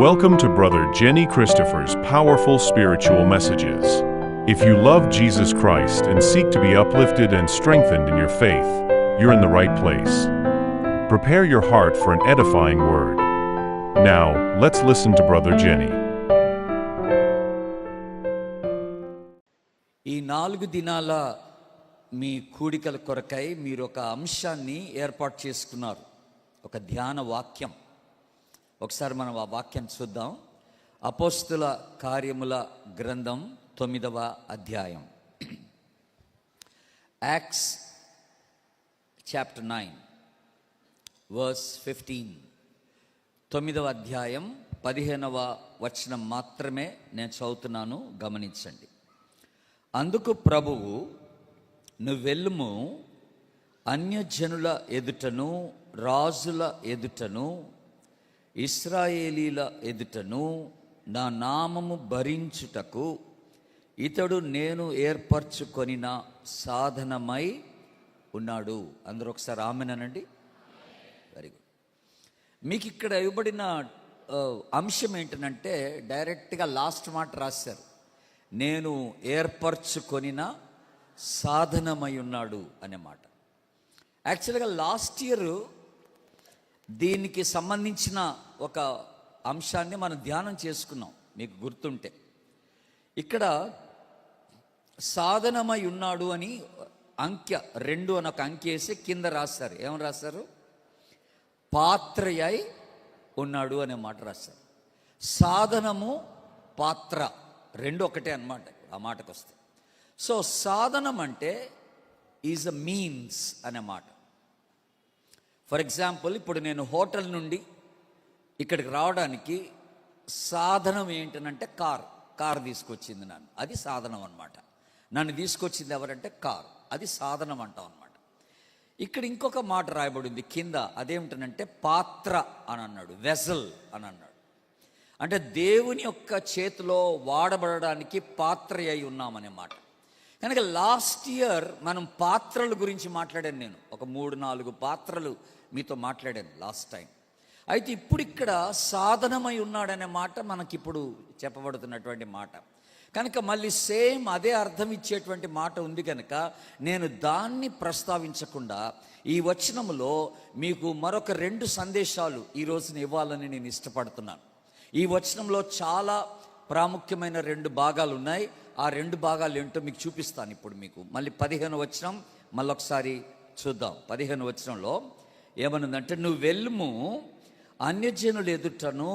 Welcome to Brother Jenny Christopher's powerful spiritual messages. If you love Jesus Christ and seek to be uplifted and strengthened in your faith, you're in the right place. Prepare your heart for an edifying word. Now, let's listen to Brother Jenny. ఈ 4 దినాల మీ కూడికల కొరకై మీరు ఒక అంశాన్ని ఏర్పాటు చేసుకున్నారు, ఒక ధ్యాన వాక్యం. ఒకసారి మనం ఆ వాక్యాన్ని చూద్దాం. అపోస్తుల కార్యముల గ్రంథం 9వ అధ్యాయం, యాక్ట్స్ చాప్టర్ 9 వర్స్ 15. 9వ అధ్యాయం 15వ వచనం మాత్రమే నేను చదువుతున్నాను, గమనించండి. అందుకు ప్రభువు, నువ్వెల్లుము, అన్యజనుల ఎదుటను రాజుల ఎదుటను ఇశ్రాయేలీల ఎదుటను నా నామము భరించుటకు ఇతడు నేను ఏర్పరచుకొనిన సాధనమై ఉన్నాడు. అందరూ ఒకసారి ఆమెనండి. Very good. మీకు ఇక్కడ ఇవ్వబడిన అంశం ఏంటంటే డైరెక్ట్గా లాస్ట్ మాట రాశారు, నేను ఏర్పరచుకొనిన సాధనమై ఉన్నాడు అనే మాట. యాక్చువల్గా లాస్ట్ ఇయర్ దీనికి సంబంధించిన ఒక అంశాన్ని మనం ధ్యానం చేసుకున్నాం, మీకు గుర్తుంటే. ఇక్కడ సాధనమై ఉన్నాడు అని అంకె 2 అని ఒక అంకె వేసి కింద రాశారు. ఏమని రాశారు? పాత్రయై ఉన్నాడు అనే మాట రాశారు. సాధనము, పాత్ర రెండు ఒకటే అన్నమాట ఆ మాటకు వస్తే. సో సాధనం అంటే ఈజ్ అ మీన్స్ అనే మాట. ఫర్ ఎగ్జాంపుల్, ఇప్పుడు నేను హోటల్ నుండి ఇక్కడికి రావడానికి సాధనం ఏంటనంటే కార్ తీసుకొచ్చింది నన్ను, అది సాధనం అన్నమాట. నన్ను తీసుకొచ్చింది ఎవరంటే కార్, అది సాధనం అంటాం అన్నమాట. ఇక్కడ ఇంకొక మాట రాయబడింది కింద, అదేమిటనంటే పాత్ర అని అన్నాడు, వెజల్ అని అన్నాడు. అంటే దేవుని యొక్క చేతిలో వాడబడడానికి పాత్ర అయి ఉన్నామనే మాట. కనుక లాస్ట్ ఇయర్ మనం పాత్రల గురించి మాట్లాడాను. నేను ఒక 3-4 పాత్రలు మీతో మాట్లాడాను లాస్ట్ టైం. అయితే ఇప్పుడు ఇక్కడ సాధనమై ఉన్నాడనే మాట మనకిప్పుడు చెప్పబడుతున్నటువంటి మాట. కనుక మళ్ళీ సేమ్ అదే అర్థం ఇచ్చేటువంటి మాట ఉంది కనుక నేను దాన్ని ప్రస్తావించకుండా ఈ వచనములో మీకు మరొక 2 సందేశాలు ఈ రోజున ఇవ్వాలని నేను ఇష్టపడుతున్నాను. ఈ వచనంలో చాలా ప్రాముఖ్యమైన 2 భాగాలు ఉన్నాయి. ఆ 2 భాగాలు ఏంటో మీకు చూపిస్తాను ఇప్పుడు. మీకు మళ్ళీ 15వ వచనం మళ్ళొకసారి చూద్దాం. 15వ వచనంలో ఏమనుందంటే, నువ్వు వెళ్ళుము, అన్యజనుల ఎదుటను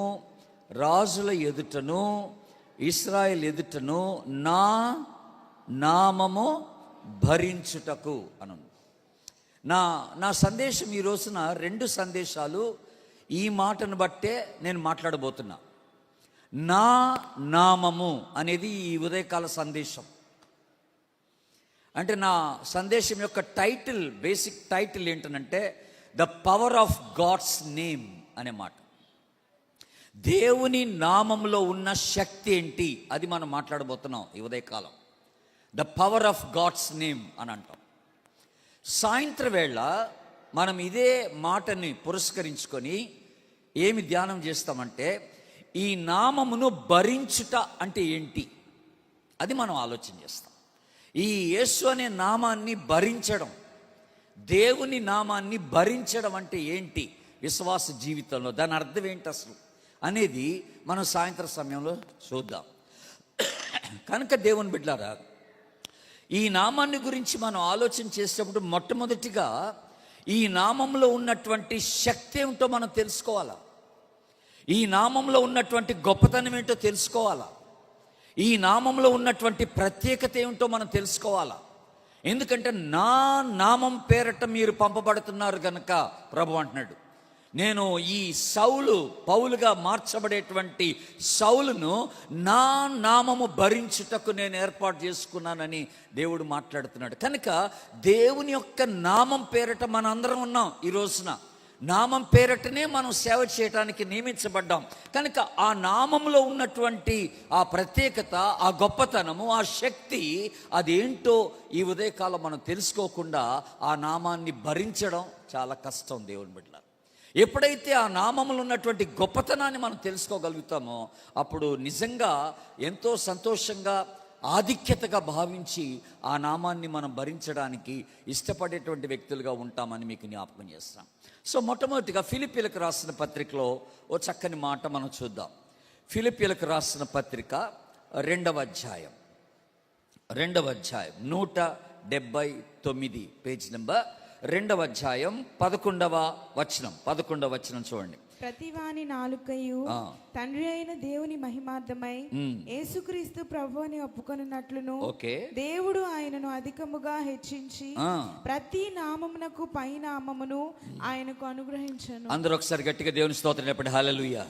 రాజుల ఎదుటను ఇశ్రాయేల్ ఎదుటను నా నామము భరించుటకు అను. నా సందేశం ఈ రోజున 2 సందేశాలు ఈ మాటను బట్టే నేను మాట్లాడబోతున్నా. నా నామము అనేది ఈ ఉదయకాల సందేశం. అంటే నా సందేశం యొక్క టైటిల్, బేసిక్ టైటిల్ ఏంటనంటే the power of God's name అనే మాట. దేవుని నామంలో ఉన్న శక్తి ఏంటి, అది మనం మాట్లాడబోతున్నాం ఈ ఉదయకాలం. The power of God's name అని అంటాం. సాయంత్రం వేళ మనం ఇదే మాటని పురస్కరించుకొని ఏమి ధ్యానం చేస్తామంటే, ఈ నామమును భరించుట అంటే ఏంటి, అది మనం ఆలోచన చేస్తాం. ఈ యేసు అనే నామాన్ని భరించడం, దేవుని నామాన్ని భరించడం అంటే ఏంటి విశ్వాస జీవితంలో, దాని అర్థం ఏంటి అసలు అనేది మనం సాయంత్రం సమయంలో చూద్దాం. కనుక దేవుని బిడ్డలారా, ఈ నామాన్ని గురించి మనం ఆలోచన చేసేటప్పుడు మొట్టమొదటిగా ఈ నామంలో ఉన్నటువంటి శక్తి ఏమిటో మనం తెలుసుకోవాలా. ఈ నామంలో ఉన్నటువంటి గొప్పతనం ఏంటో తెలుసుకోవాలా. ఈ నామంలో ఉన్నటువంటి ప్రత్యేకత ఏమిటో మనం తెలుసుకోవాలా. ఎందుకంటే నా నామం పేరట మీరు పంపబడుతున్నారు కనుక ప్రభు అంటున్నాడు, నేను ఈ పౌలుగా మార్చబడేటువంటి సౌలును నా నామము భరించుటకు నేను ఏర్పాటు చేసుకున్నానని దేవుడు మాట్లాడుతున్నాడు. కనుక దేవుని యొక్క నామం పేరట మనందరం ఉన్నాం. ఈ రోజున నామం పేరటనే మనం సేవ చేయడానికి నియమించబడ్డాం. కనుక ఆ నామంలో ఉన్నటువంటి ఆ ప్రత్యేకత, ఆ గొప్పతనము, ఆ శక్తి అదేంటో ఈ ఉదయకాలం మనం తెలుసుకోకుండా ఆ నామాన్ని భరించడం చాలా కష్టం దేవుని బిడ్డలారా. ఎప్పుడైతే ఆ నామములో ఉన్నటువంటి గొప్పతనాన్ని మనం తెలుసుకోగలుగుతామో అప్పుడు నిజంగా ఎంతో సంతోషంగా ఆధిక్యతగా భావించి ఆ నామాన్ని మనం భరించడానికి ఇష్టపడేటువంటి వ్యక్తులుగా ఉంటామని మీకు జ్ఞాపకం చేస్తాం. సో మొట్టమొదటిగా ఫిలిప్పీలకు రాసిన పత్రికలో ఓ చక్కని మాట మనం చూద్దాం. ఫిలిప్పీలకు రాసిన పత్రిక 2వ అధ్యాయం 179 పేజ్ నెంబర్ 2వ అధ్యాయం 11వ వచనం చూడండి. ప్రతివాని నాలుకయు తండ్రి అయిన దేవుని మహిమార్థమై యేసుక్రీస్తు ప్రభువుని ఒప్పుకొనున్నట్లును దేవుడు ఆయనను అధికముగా హెచ్చించి ప్రతి నామమునకు పై నామమును ఆయనకు అనుగ్రహించను. అందరూ ఒకసారి గట్టిగా దేవుని స్తోత్రం చెప్పండి. హల్లెలూయా.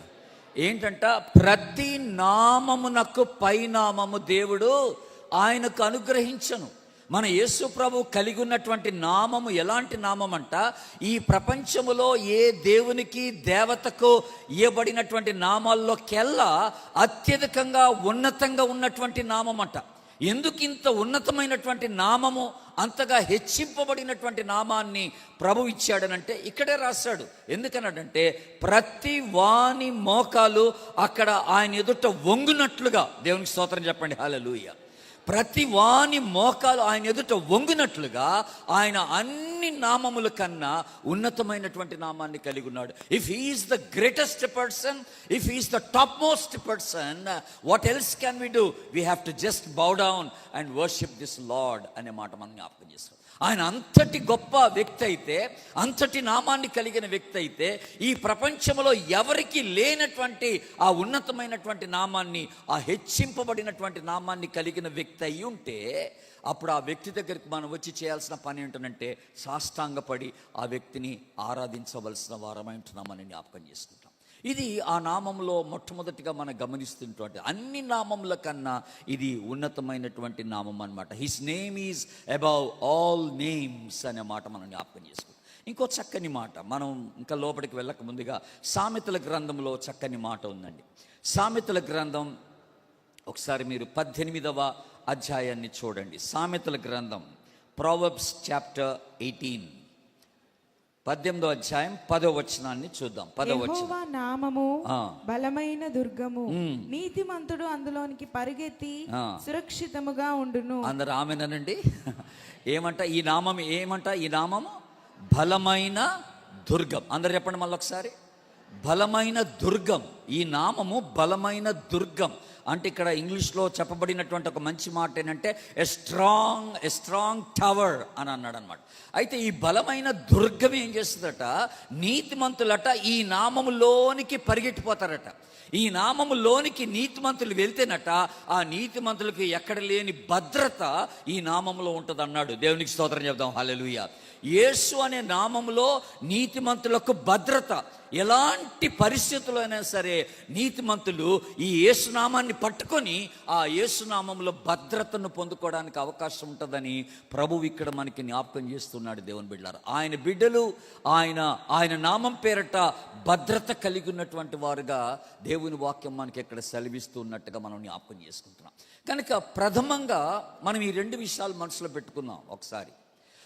ఏంటంట? ప్రతి నామమునకు పై నామము దేవుడు ఆయనకు అనుగ్రహించను. మన యేసు ప్రభు కలిగి ఉన్నటువంటి నామము ఎలాంటి నామం అంట? ఈ ప్రపంచములో ఏ దేవునికి దేవతకు ఇవ్వబడినటువంటి నామాల్లోకెల్లా అత్యధికంగా ఉన్నతంగా ఉన్నటువంటి నామం అంట. ఎందుకు ఇంత ఉన్నతమైనటువంటి నామము, అంతగా హెచ్చింపబడినటువంటి నామాన్ని ప్రభు ఇచ్చాడనంటే ఇక్కడే రాశాడు. ఎందుకన్నాడంటే ప్రతి వాని మోకాలు అక్కడ ఆయన ఎదుట వంగునట్లుగా. దేవునికి స్తోత్రం చెప్పండి. హల్లెలూయా. ప్రతి వాని మోకాలు ఆయన ఎదుట వంగినట్లుగా ఆయన అన్ని నామముల కన్నా ఉన్నతమైనటువంటి నామాన్ని కలిగి ఉన్నాడు. If he is the greatest person, if he is the top most person, what else can we do? We have to just bow down and worship this lord అనే మాట మనం జ్ఞాపకం చేసుకోవాలి. ఆయన అంతటి గొప్ప వ్యక్తి అయితే, అంతటి నామాన్ని కలిగిన వ్యక్తి అయితే, ఈ ప్రపంచంలో ఎవరికి లేనటువంటి ఆ ఉన్నతమైనటువంటి నామాన్ని, ఆ హెచ్చింపబడినటువంటి నామాన్ని కలిగిన వ్యక్తి అయి ఉంటే అప్పుడు ఆ వ్యక్తి దగ్గరికి మనం వచ్చి చేయాల్సిన పని ఏంటంటే సాష్టాంగపడి ఆ వ్యక్తిని ఆరాధించవలసిన వారమై ఉంటున్నామని జ్ఞాపకం చేసుకుంటాం. ఇది ఆ నామంలో మొట్టమొదటిగా మనం గమనిస్తుంటే అన్ని నామముల కన్నా ఇది ఉన్నతమైనటువంటి నామం అన్నమాట. His name is above all names అనే మాట మనం జ్ఞాపకం చేసుకుంటాం. ఇంకో చక్కని మాట, మనం ఇంకా లోపలికి వెళ్ళక ముందుగా సామెతల గ్రంథంలో చక్కని మాట ఉందండి. సామెతల గ్రంథం ఒకసారి మీరు 18వ అధ్యాయాన్ని చూడండి. సామెతల గ్రంథం ప్రొవర్బ్స్ చాప్టర్ 18 18వ అధ్యాయం 10వ వచనాన్ని చూద్దాం. 10వ వచనం. యెహోవా నామము బలమైన దుర్గము, నీతిమంతుడు అందులోనికి పరిగెత్తి సురక్షితముగా ఉండును. అందరూ ఆమేనండి. ఏమంట ఈ నామం? ఏమంట ఈ నామము? బలమైన దుర్గం. అందరు చెప్పండి మళ్ళీ ఒకసారి. బలమైన దుర్గం. ఈ నామము బలమైన దుర్గం. అంటే ఇక్కడ ఇంగ్లీష్లో చెప్పబడినటువంటి ఒక మంచి మాట ఏంటంటే ఎ స్ట్రాంగ్ టవర్ అని అన్నాడు అనమాట. అయితే ఈ బలమైన దుర్గం ఏం చేస్తుందట? నీతిమంతులట ఈ నామములోనికి పరిగెట్టిపోతారట. ఈ నామములోనికి నీతిమంతులు వెళ్తేనట ఆ నీతిమంతులకు ఎక్కడ లేని భద్రత ఈ నామములో ఉంటుంది అన్నాడు. దేవునికి స్తోత్రం చెప్దాం. హల్లెలూయా. యేసు అనే నామములో నీతిమంతులకు భద్రత. ఎలాంటి పరిస్థితుల్లో అయినా సరే నీతిమంతులు ఈ యేసునామాన్ని పట్టుకొని ఆ యేసునామంలో భద్రతను పొందుకోవడానికి అవకాశం ఉంటుందని ప్రభువు ఇక్కడ మనకి జ్ఞాపకం చేస్తున్నాడు. దేవుని బిడ్డలారా, ఆయన బిడ్డలు ఆయన నామం పేరట భద్రత కలిగి ఉన్నటువంటి వారుగా దేవుని వాక్యం మనకి ఇక్కడ సెలవిస్తున్నట్టుగా మనం జ్ఞాపకం చేసుకుంటున్నాం. కనుక ప్రథమంగా మనం ఈ 2 విషయాలు మనసులో పెట్టుకున్నాం ఒకసారి.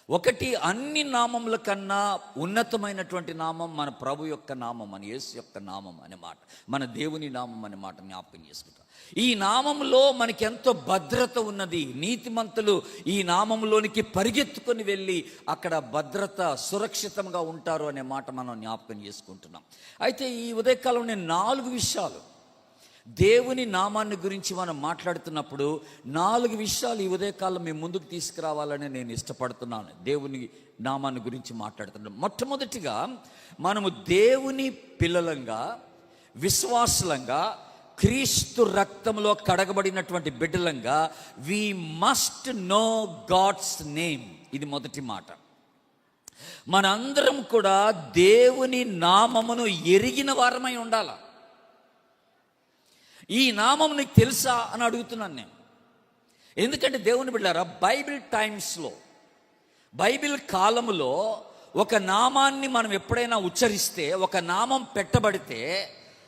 ఒకటి, అన్ని నామముల కన్నా ఉన్నతమైనటువంటి నామం మన ప్రభు యొక్క నామం, మన యేసు యొక్క నామం అనే మాట, మన దేవుని నామం అనే మాట జ్ఞాపకం చేసుకుంటాం. ఈ నామంలో మనకి ఎంతో భద్రత ఉన్నది. నీతిమంతులు ఈ నామంలోనికి పరిగెత్తుకొని వెళ్ళి అక్కడ భద్రత సురక్షితంగా ఉంటారు అనే మాట మనం జ్ఞాపకం చేసుకుంటున్నాం. అయితే ఈ ఉదయకాలం నేను 4 విషయాలు దేవుని నామాన్ని గురించి మనం మాట్లాడుతున్నప్పుడు 4 విషయాలు ఈ ఉదయకాలం మేము ముందుకు తీసుకురావాలని నేను ఇష్టపడుతున్నాను. దేవుని నామాన్ని గురించి మాట్లాడుతున్నాను. మొట్టమొదటిగా మనము దేవుని పిల్లలంగా, విశ్వాసులంగా, క్రీస్తు రక్తంలో కడగబడినటువంటి బిడ్డలంగా we must know God's name. ఇది మొదటి మాట. మనందరం కూడా దేవుని నామమును ఎరిగిన వారమై ఉండాలి. ఈ నామం నీకు తెలుసా అని అడుగుతున్నాను నేను. ఎందుకంటే దేవుని బిడ్డలారా, బైబిల్ టైమ్స్లో, బైబిల్ కాలములో ఒక నామాన్ని మనం ఎప్పుడైనా ఉచ్చరిస్తే, ఒక నామం పెట్టబడితే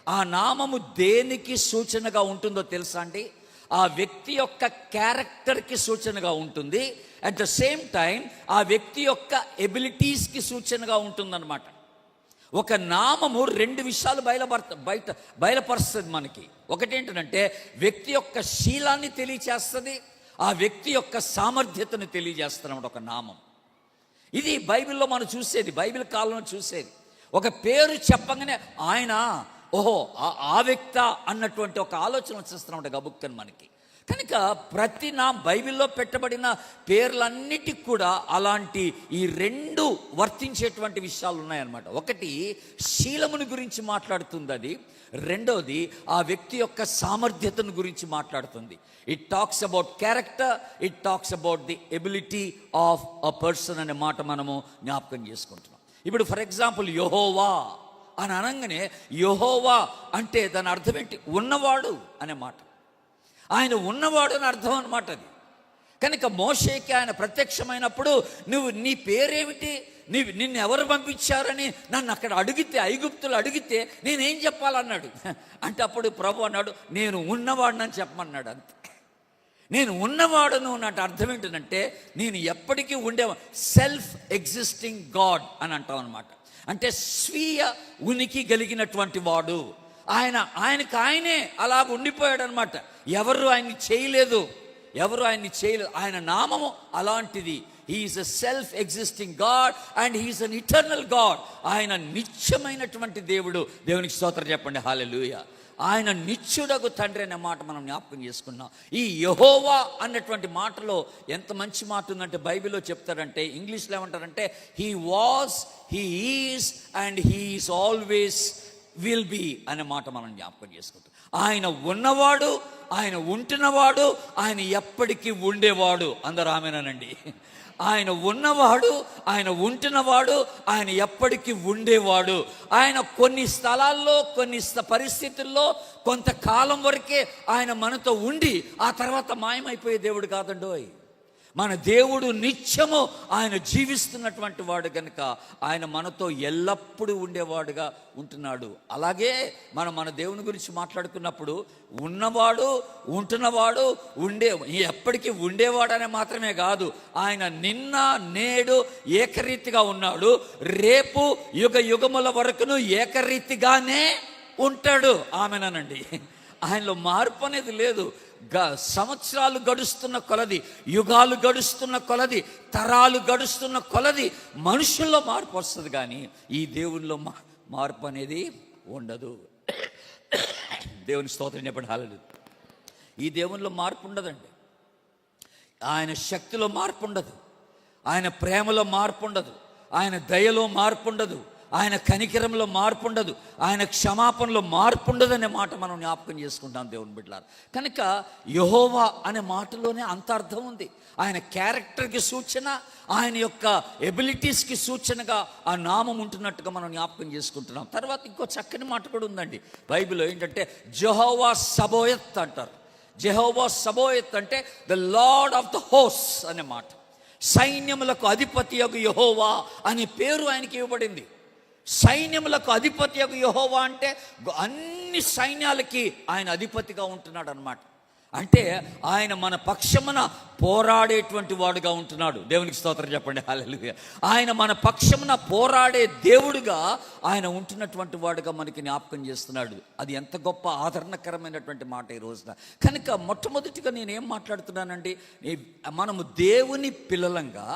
ఆ నామము దేనికి సూచనగా ఉంటుందో తెలుసా అండి? ఆ వ్యక్తి యొక్క క్యారెక్టర్కి సూచనగా ఉంటుంది. అట్ ద సేమ్ టైం ఆ వ్యక్తి యొక్క ఎబిలిటీస్కి సూచనగా ఉంటుందన్నమాట. ఒక నామము రెండు విషయాలు బయలుపరుస్తుంది మనకి. ఒకటేంటంటే వ్యక్తి యొక్క శీలాన్ని తెలియచేస్తుంది, ఆ వ్యక్తి యొక్క సామర్థ్యతను తెలియజేస్తున్నమాట ఒక నామం. ఇది బైబిల్లో మనం చూసేది, బైబిల్ కాలంలో చూసేది. ఒక పేరు చెప్పగానే ఆయన ఓహో ఆ వ్యక్త అన్నటువంటి ఒక ఆలోచన వచ్చేస్తున్నాం గబుక్కని మనకి. కనుక ప్రతి బైబిల్లో పెట్టబడిన పేర్లన్నిటికి కూడా అలాంటి ఈ రెండు వర్తించేటువంటి విషయాలు ఉన్నాయన్నమాట. ఒకటి శీలముని గురించి మాట్లాడుతుంది అది, రెండోది ఆ వ్యక్తి యొక్క సామర్థ్యతను గురించి మాట్లాడుతుంది. It talks about character, it talks about the ability of a person అనే మాట మనము జ్ఞాపకం చేసుకుంటున్నాం. ఇప్పుడు ఫర్ ఎగ్జాంపుల్ యెహోవా అని అనగానే యెహోవా అంటే దాని అర్థం ఏంటి? ఉన్నవాడు అనే మాట. ఆయన ఉన్నవాడు అని అర్థం అన్నమాట అది. కనుక మోషేకి ఆయన ప్రత్యక్షమైనప్పుడు నీ పేరేమిటి, నిన్ను ఎవరు పంపించారని నన్ను అక్కడ అడిగితే, ఐగుప్తులు అడిగితే నేనేం చెప్పాలన్నాడు. అంటే అప్పుడు ప్రభు అన్నాడు, నేను ఉన్నవాడినని చెప్పమన్నాడు. అంతే, నేను ఉన్నవాడును అంటే అర్థం ఏంటంటే నేను ఎప్పటికీ సెల్ఫ్ ఎగ్జిస్టింగ్ గాడ్ అని అంటాం అనమాట. అంటే స్వీయ ఉనికి కలిగినటువంటి వాడు ఆయనకు ఆయనే అలా ఉండిపోయాడు అనమాట. ఎవరు ఆయన్ని చేయలేదు. ఆయన నామము అలాంటిది. He is a self existing God and he is an eternal God. ఆయన నిత్యమైనటువంటి దేవుడు. దేవునికి స్తోత్రం చెప్పండి, హల్లెలూయా. ఆయన నిత్యుడగు తండ్రి అనే మాట మనం జ్ఞాపకం చేసుకున్నాం. ఈ యెహోవా అన్నటువంటి మాటలో ఎంత మంచి మాట ఉందంటే బైబిల్లో చెప్తారంటే, ఇంగ్లీష్లో ఏమంటారంటే he was, he is and he is always will be అనే మాట మనం జ్ఞాపకం చేసుకుంటాం. ఆయన ఉన్నవాడు, ఆయన ఉంటున్నవాడు, ఆయన ఎప్పటికీ ఉండేవాడు. అందరూ ఆమేనండి. ఆయన ఉన్నవాడు, ఆయన ఉంటున్నవాడు, ఆయన ఎప్పటికీ ఉండేవాడు. ఆయన కొన్ని స్థలాల్లో, కొన్ని పరిస్థితుల్లో కొంతకాలం వరకే ఆయన మనతో ఉండి ఆ తర్వాత మాయమైపోయే దేవుడు కాదండోయ్. మన దేవుడు నిత్యము ఆయన జీవిస్తున్నటువంటి వాడు కనుక ఆయన మనతో ఎల్లప్పుడూ ఉండేవాడుగా ఉంటున్నాడు. అలాగే మన దేవుని గురించి మాట్లాడుకున్నప్పుడు ఉన్నవాడు, ఉంటున్నవాడు, ఎప్పటికీ ఉండేవాడనే మాత్రమే కాదు, ఆయన నిన్న నేడు ఏకరీతిగా ఉన్నాడు, రేపు యుగముల వరకును ఏకరీతిగానే ఉంటాడు. ఆమెనండి. ఆయనలో మార్పు అనేది లేదు. సంవత్సరాలు గడుస్తున్న కొలది, యుగాలు గడుస్తున్న కొలది, తరాలు గడుస్తున్న కొలది మనుషుల్లో మార్పు వస్తుంది, కానీ ఈ దేవునిలో మార్పు అనేది ఉండదు. దేవుని స్తోత్రం చెప్పండి, హల్లెలూయా. ఈ దేవునిలో మార్పు ఉండదండి. ఆయన శక్తిలో మార్పు ఉండదు, ఆయన ప్రేమలో మార్పు ఉండదు, ఆయన దయలో మార్పు ఉండదు, ఆయన కనికరంలో మార్పు ఉండదు, ఆయన క్షమాపణలో మార్పు ఉండదు అనే మాట మనం జ్ఞాపకం చేసుకుంటాం దేవుని బిడ్డలారా. కనుక యెహోవా అనే మాటలోనే అంత అర్థం ఉంది. ఆయన క్యారెక్టర్కి సూచన, ఆయన యొక్క ఎబిలిటీస్కి సూచనగా ఆ నామం ఉంటున్నట్టుగా మనం జ్ఞాపకం చేసుకుంటున్నాం. తర్వాత ఇంకో చక్కని మాట కూడా ఉందండి బైబిల్లో. ఏంటంటే యెహోవా సబోయత్ అంటారు. యెహోవా సబోయత్ అంటే the lord of the host అనే మాట. సైన్యములకు అధిపతి యొక్క యెహోవా అనే పేరు ఆయనకి ఇవ్వబడింది. సైన్యములకు అధిపతి యొక్క యెహోవా అంటే అన్ని సైన్యాలకి ఆయన అధిపతిగా ఉంటున్నాడు అన్నమాట. అంటే ఆయన మన పక్షమున పోరాడేటువంటి వాడుగా ఉంటున్నాడు. దేవునికి స్తోత్రం చెప్పండి, హల్లెలూయా. ఆయన మన పక్షమున పోరాడే దేవుడుగా ఆయన ఉంటున్నటువంటి వాడుగా మనకి జ్ఞాపకం చేస్తున్నాడు. అది ఎంత గొప్ప ఆదరణకరమైనటువంటి మాట ఈ రోజున. కనుక మొట్టమొదటిగా నేనేం మాట్లాడుతున్నానండి, మనము దేవుని పిల్లలంగా,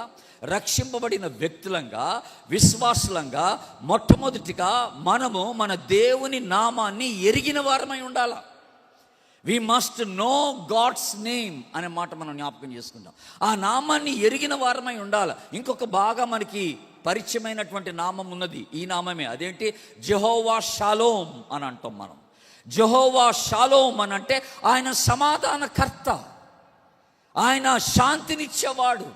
రక్షింపబడిన వ్యక్తులంగా, విశ్వాసులంగా మొట్టమొదటిగా మనము మన దేవుని నామాన్ని ఎరిగిన వారమై ఉండాలి. We must know God's name అనే మాట మనం జ్ఞాపకం చేసుకుంటాం. ఆ నామాన్ని ఎరిగిన వారమై ఉండాలి. ఇంకొక బాగా మనకి పరిచయమైనటువంటి నామం ఉన్నది, ఈ నామమే. అదేంటి? యెహోవా షాలోమ్ అని అంటాం మనం. యెహోవా షాలోమ్ అని అంటే ఆయన సమాధానకర్త, ఆయన శాంతినిచ్చేవాడు,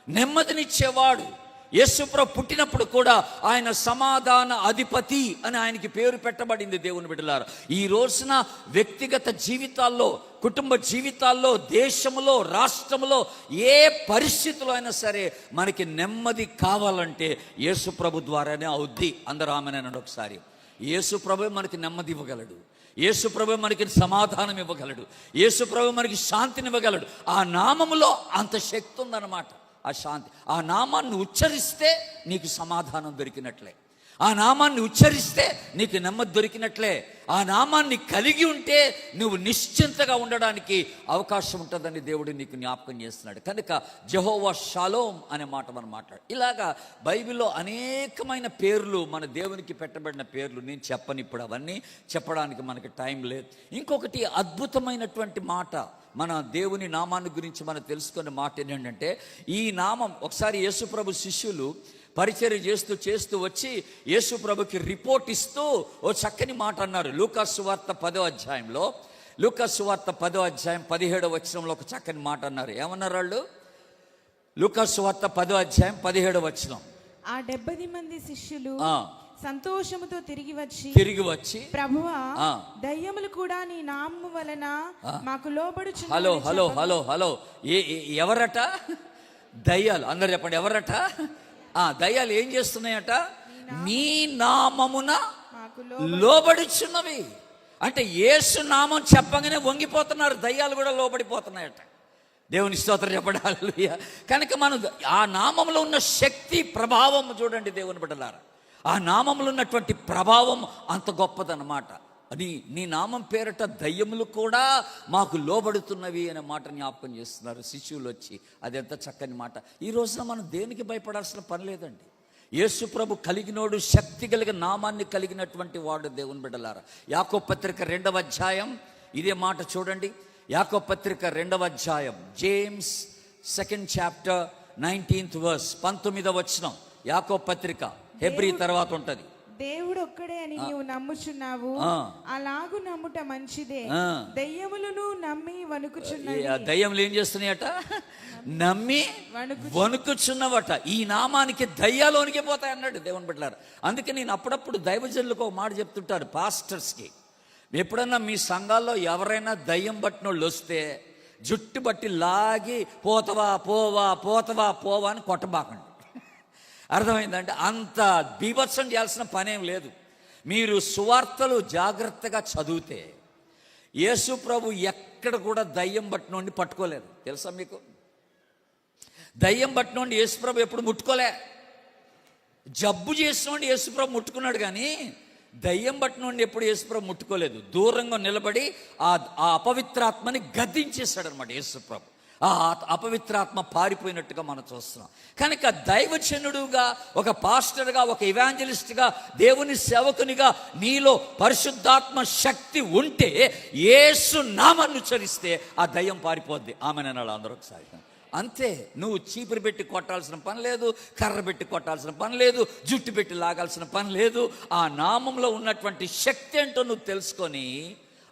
నెమ్మదినిచ్చేవాడు. యేసుప్రభు పుట్టినప్పుడు కూడా ఆయన సమాధాన అధిపతి అని ఆయనకి పేరు పెట్టబడింది. దేవుని బిడ్డలారా, ఈ రోజున వ్యక్తిగత జీవితాల్లో, కుటుంబ జీవితాల్లో, దేశంలో, రాష్ట్రంలో ఏ పరిస్థితుల్లో అయినా సరే మనకి నెమ్మది కావాలంటే యేసుప్రభు ద్వారానే అవుద్ది. అందరూ ఆమెనండి ఒకసారి. యేసుప్రభు మనకి నెమ్మది ఇవ్వగలడు, యేసుప్రభు మనకి సమాధానం ఇవ్వగలడు, యేసుప్రభు మనకి శాంతిని ఇవ్వగలడు. ఆ నామములో అంత శక్తి ఉందన్నమాట. ఆ శాంతి, ఆ నామాన్ని ఉచ్చరిస్తే నీకు సమాధానం దొరికినట్లే. ఆ నామాన్ని ఉచ్చరిస్తే నీకు నెమ్మది దొరికినట్లే. ఆ నామాన్ని కలిగి ఉంటే నువ్వు నిశ్చింతగా ఉండడానికి అవకాశం ఉంటుందని దేవుడు నీకు జ్ఞాపకం చేస్తున్నాడు. కనుక యెహోవా షాలోమ్ అనే మాట మనం మాట్లాడు. ఇలాగా బైబిల్లో అనేకమైన పేర్లు మన దేవునికి పెట్టబడిన పేర్లు. నేను చెప్పను ఇప్పుడు, అవన్నీ చెప్పడానికి మనకి టైం లేదు. ఇంకొకటి అద్భుతమైనటువంటి మాట మన దేవుని నామాన్ని గురించి మనం తెలుసుకునే మాట ఏంటంటే, ఈ నామం ఒకసారి యేసుప్రభు శిష్యులు పరిచర్య చేస్తూ వచ్చి యేసు ప్రభుకి రిపోర్ట్ ఇస్తూ ఓ చక్కని మాట అన్నారు. లూకాసు వార్త 10వ అధ్యాయంలో, లూకాసు వార్త 10వ అధ్యాయం 17వ వచనంలో ఒక చక్కని మాట అన్నారు. ఏమన్నారు వాళ్ళు? లూకాసు వార్త 10వ అధ్యాయం 17వ వచనం. ఆ 70 మంది శిష్యులు సంతోషముతో తిరిగి వచ్చి ప్రభువా, దయ్యములు కూడా నీ నామము వలన మాకు లోబడుచు. హలో హలో హలో హలో ఎవరట? దయ్యాలు. అందరు చెప్పండి, ఎవరట? దయ్యాలు ఏం చేస్తున్నాయట? నీ నామమున లోబడుచున్నవి. అంటే యేసు నామం చెప్పగానే వంగిపోతున్నారు, దయ్యాలు కూడా లోబడిపోతున్నాయట. దేవుని స్తోత్రం చెప్పండి, హల్లెలూయా. కనుక మనం ఆ నామంలో ఉన్న శక్తి ప్రభావం చూడండి దేవుని బిడ్డలారా. ఆ నామంలో ఉన్నటువంటి ప్రభావం అంత గొప్పదన్నమాట. అని నీ నామం పేరట దయ్యములు కూడా మాకు లోబడుతున్నవి అనే మాట జ్ఞాపకం చేస్తున్నారు శిష్యులు వచ్చి. అది ఎంత చక్కని మాట. ఈ రోజున మనం దేనికి భయపడాల్సిన పని లేదండి. యేసు ప్రభు కలిగినోడు, శక్తి కలిగిన నామాన్ని కలిగినటువంటి వాడు దేవుని బిడ్డలారా. యాకోబు పత్రిక 2వ అధ్యాయం ఇదే మాట చూడండి. యాకోబు పత్రిక 2వ అధ్యాయం, James 2nd chapter 19th verse, 19వ వచనం. యాకోబు పత్రిక హెబ్రీ తర్వాత ఉంటది. దేవుడు ఒక్కడే అని నీవు నమ్ముచున్నావు, అలాగు నమ్ముట మంచిదే. దయ్యములను నమ్మి వణుకుచున్నవి. దయ్యములు ఏం చేస్తున్నాయట? నమ్మి వణుకుచున్నవట. ఈ నామానికి దయ్యాలోనికి పోతాయి అన్నాడు దేవుని బిడ్డలారా. అందుకే నేను అప్పుడప్పుడు దైవజనులకు ఒక మాట చెప్తుంటారు, పాస్టర్స్కి. ఎప్పుడన్నా మీ సంఘాల్లో ఎవరైనా దయ్యం పట్టిన వాళ్ళు వస్తే జుట్టు బట్టి లాగి పోతవా పోవా పోతవా పోవా అని కొట్టబాకండి. అర్థమైందంటే అంత బీభత్సం చేయాల్సిన పనేం లేదు. మీరు సువార్తలు జాగ్రత్తగా చదివితే యేసు ప్రభు ఎక్కడ కూడా దయ్యం పట్టినోడిని పట్టుకోలేదు. తెలుసా మీకు? దయ్యం పట్టినోడిని యేసు ప్రభు ఎప్పుడు ముట్టుకోలే. జబ్బు చేసినోడిని యేసు ప్రభు ముట్టుకున్నాడు, కానీ దయ్యం పట్టినోడిని ఎప్పుడు యేసు ప్రభు ముట్టుకోలేదు. దూరంగా నిలబడి ఆ అపవిత్రాత్మని గద్దించేశాడు అనమాట యేసు ప్రభు. ఆ అపవిత్రాత్మ పారిపోయినట్టుగా మనం చూస్తున్నాం. కనుక దైవజనుడుగా, ఒక పాస్టర్గా, ఒక ఇవాంజలిస్ట్గా, దేవుని సేవకునిగా నీలో పరిశుద్ధాత్మ శక్తి ఉంటే యేసు నామాన్ని ఉచ్చరిస్తే ఆ దయ్యం పారిపోద్ది. ఆమెనన్నాడు అందరూ ఒకసారి. అంతే. నువ్వు చీపురు పెట్టి కొట్టాల్సిన పని లేదు, కర్ర పెట్టి కొట్టాల్సిన పని లేదు, జుట్టు పెట్టి లాగాల్సిన పని లేదు. ఆ నామంలో ఉన్నటువంటి శక్తి ఏంటో నువ్వు తెలుసుకొని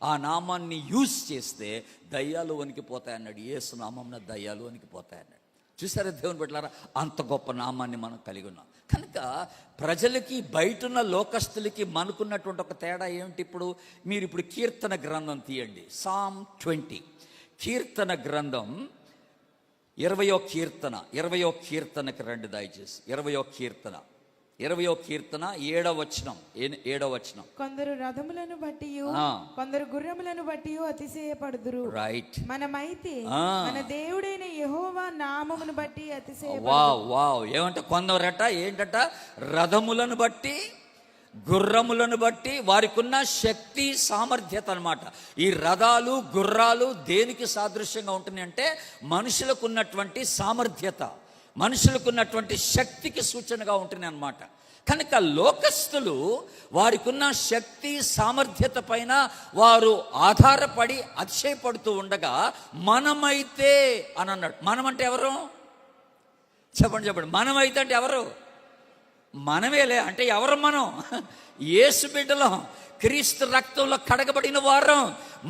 ఆ నామాన్ని యూజ్ చేస్తే దయ్యాలు వణికిపోతాయన్నాడు. యేసు నామంన దయ్యాలు వణికిపోతాయన్నాడు. చూసారా దేవుని బిడ్డలారా, అంత గొప్ప నామాన్ని మనం కలిగి ఉన్నాం. కనుక ప్రజలకి, బయటున్న లోకస్తులకి మనకున్నటువంటి ఒక తేడా ఏమిటి? ఇప్పుడు మీరు కీర్తన గ్రంథం తీయండి. Psalm 20, కీర్తన గ్రంథం 20వ కీర్తనకి రండి దయచేసి. 20వ కీర్తన 7వ వచనం. కొందరు రథములను బట్టి, కొందరు గుర్రములను బట్టి అతిశయపడుదురు. రైట్. మనమైతే మన దేవుడైన యెహోవా నామమును బట్టి అతిశయపడుదుము. వావ్. ఏమంటే కొందరట ఏంటట? రథములను బట్టి, గుర్రములను బట్టి, వారికి ఉన్న శక్తి, సామర్థ్యత అన్నమాట. ఈ రథాలు, గుర్రాలు దేనికి సాదృశ్యంగా ఉంటున్నాయి అంటే మనుషులకు ఉన్నటువంటి సామర్థ్యత, మనుషులకు ఉన్నటువంటి శక్తికి సూచనగా ఉంటున్నాయి అన్నమాట. కనుక లోకస్తులు వారికి ఉన్న శక్తి, సామర్థ్యత పైన వారు ఆధారపడి అతిశయపడుతూ ఉండగా, మనమైతే అని అన్నాడు. మనమంటే ఎవరు? చెప్పండి. మనమైతే అంటే ఎవరు? మనమేలే. అంటే ఎవరు మనం? యేసు బిడ్డలం, క్రీస్తు రక్తంలో కడగబడిన వారం.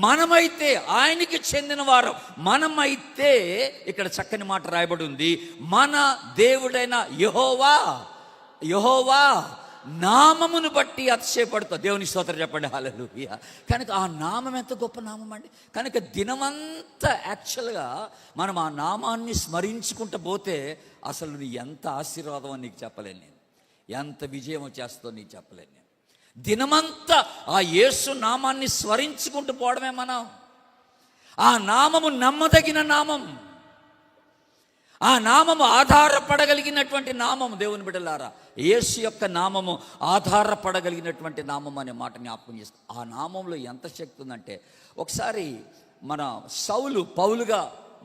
మనమైతే ఆయనకి చెందిన వారం. మనమైతే ఇక్కడ చక్కని మాట రాయబడి ఉంది, మన దేవుడైన యెహోవా నామమును బట్టి అతిశయపడుతా. దేవుని స్తోత్రం చెప్పండి, హల్లెలూయా. కనుక ఆ నామం ఎంత గొప్ప నామం అండి. కనుక దినమంతా యాక్చువల్గా మనం ఆ నామాన్ని స్మరించుకుంటూ పోతే అసలు నీ ఎంత ఆశీర్వాదం అని నీకు చెప్పలేను నేను, ఎంత విజయం వచ్చేస్తుందో నీకు చెప్పలేను నేను. దినమంతా ఆ యేసు నామాన్ని స్మరించుకుంటూ పోవడమే మనం. ఆ నామము నమ్మదగిన నామం. ఆ నామము ఆధారపడగలిగినటువంటి నామము. దేవుని బిడ్డలారా, యేసు యొక్క నామము ఆధారపడగలిగినటువంటి నామం అనే మాట జ్ఞాపకం చేస్తాం. ఆ నామంలో ఎంత శక్తి ఉందంటే, ఒకసారి మన సౌలు పౌలుగా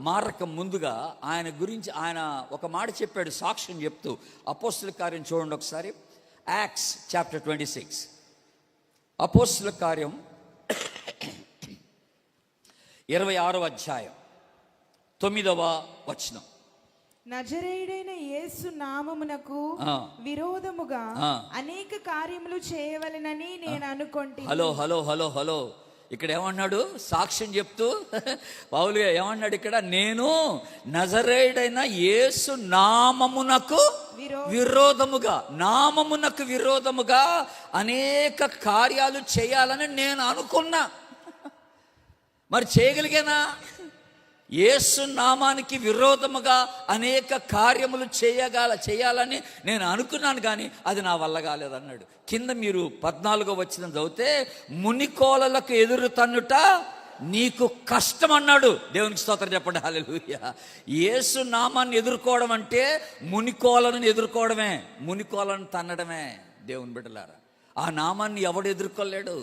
మారక ముందుగా ఆయన గురించి ఆయన ఒక మాట చెప్పాడు, సాక్ష్యం చెప్తూ. అపోస్తుల కార్యం చూడండి ఒకసారి, యాక్ట్స్ చాప్టర్ 26. అపోస్తుల కార్యం 26వ అధ్యాయం 9వ వచనం. నజరేయుడైన యేసు నామమునకు విరోధముగా అనేక కార్యములు చేయవలెనని నేను అనుకొంటి. హలో హలో హలో హలో ఇక్కడ ఏమన్నాడు? సాక్ష్యం చెప్తూ పౌలు ఏమన్నాడు ఇక్కడ? నేను నజరేయుడైన యేసు నామమునకు విరోధముగా, నామమునకు విరోధముగా అనేక కార్యాలు చేయాలని నేను అనుకున్నా. మరి చేయగలిగానా? యేసు నామానికి విరోధముగా అనేక కార్యములు చేయాలని నేను అనుకున్నాను, కానీ అది నా వల్ల కాలేదన్నాడు. కింద మీరు 14వ వచనం చదివితే, మునికోలలకు ఎదురు తన్నుట నీకు కష్టం అన్నాడు. దేవునికి స్తోత్రం చెప్పండి, హల్లెలూయా. యేసు నామాన్ని ఎదుర్కోవడం అంటే మునికోలను ఎదుర్కోవడమే, మునికోలను తన్నడమే. దేవుని బిడ్డలారా, ఆ నామాన్ని ఎవడు ఎదుర్కోలేడు.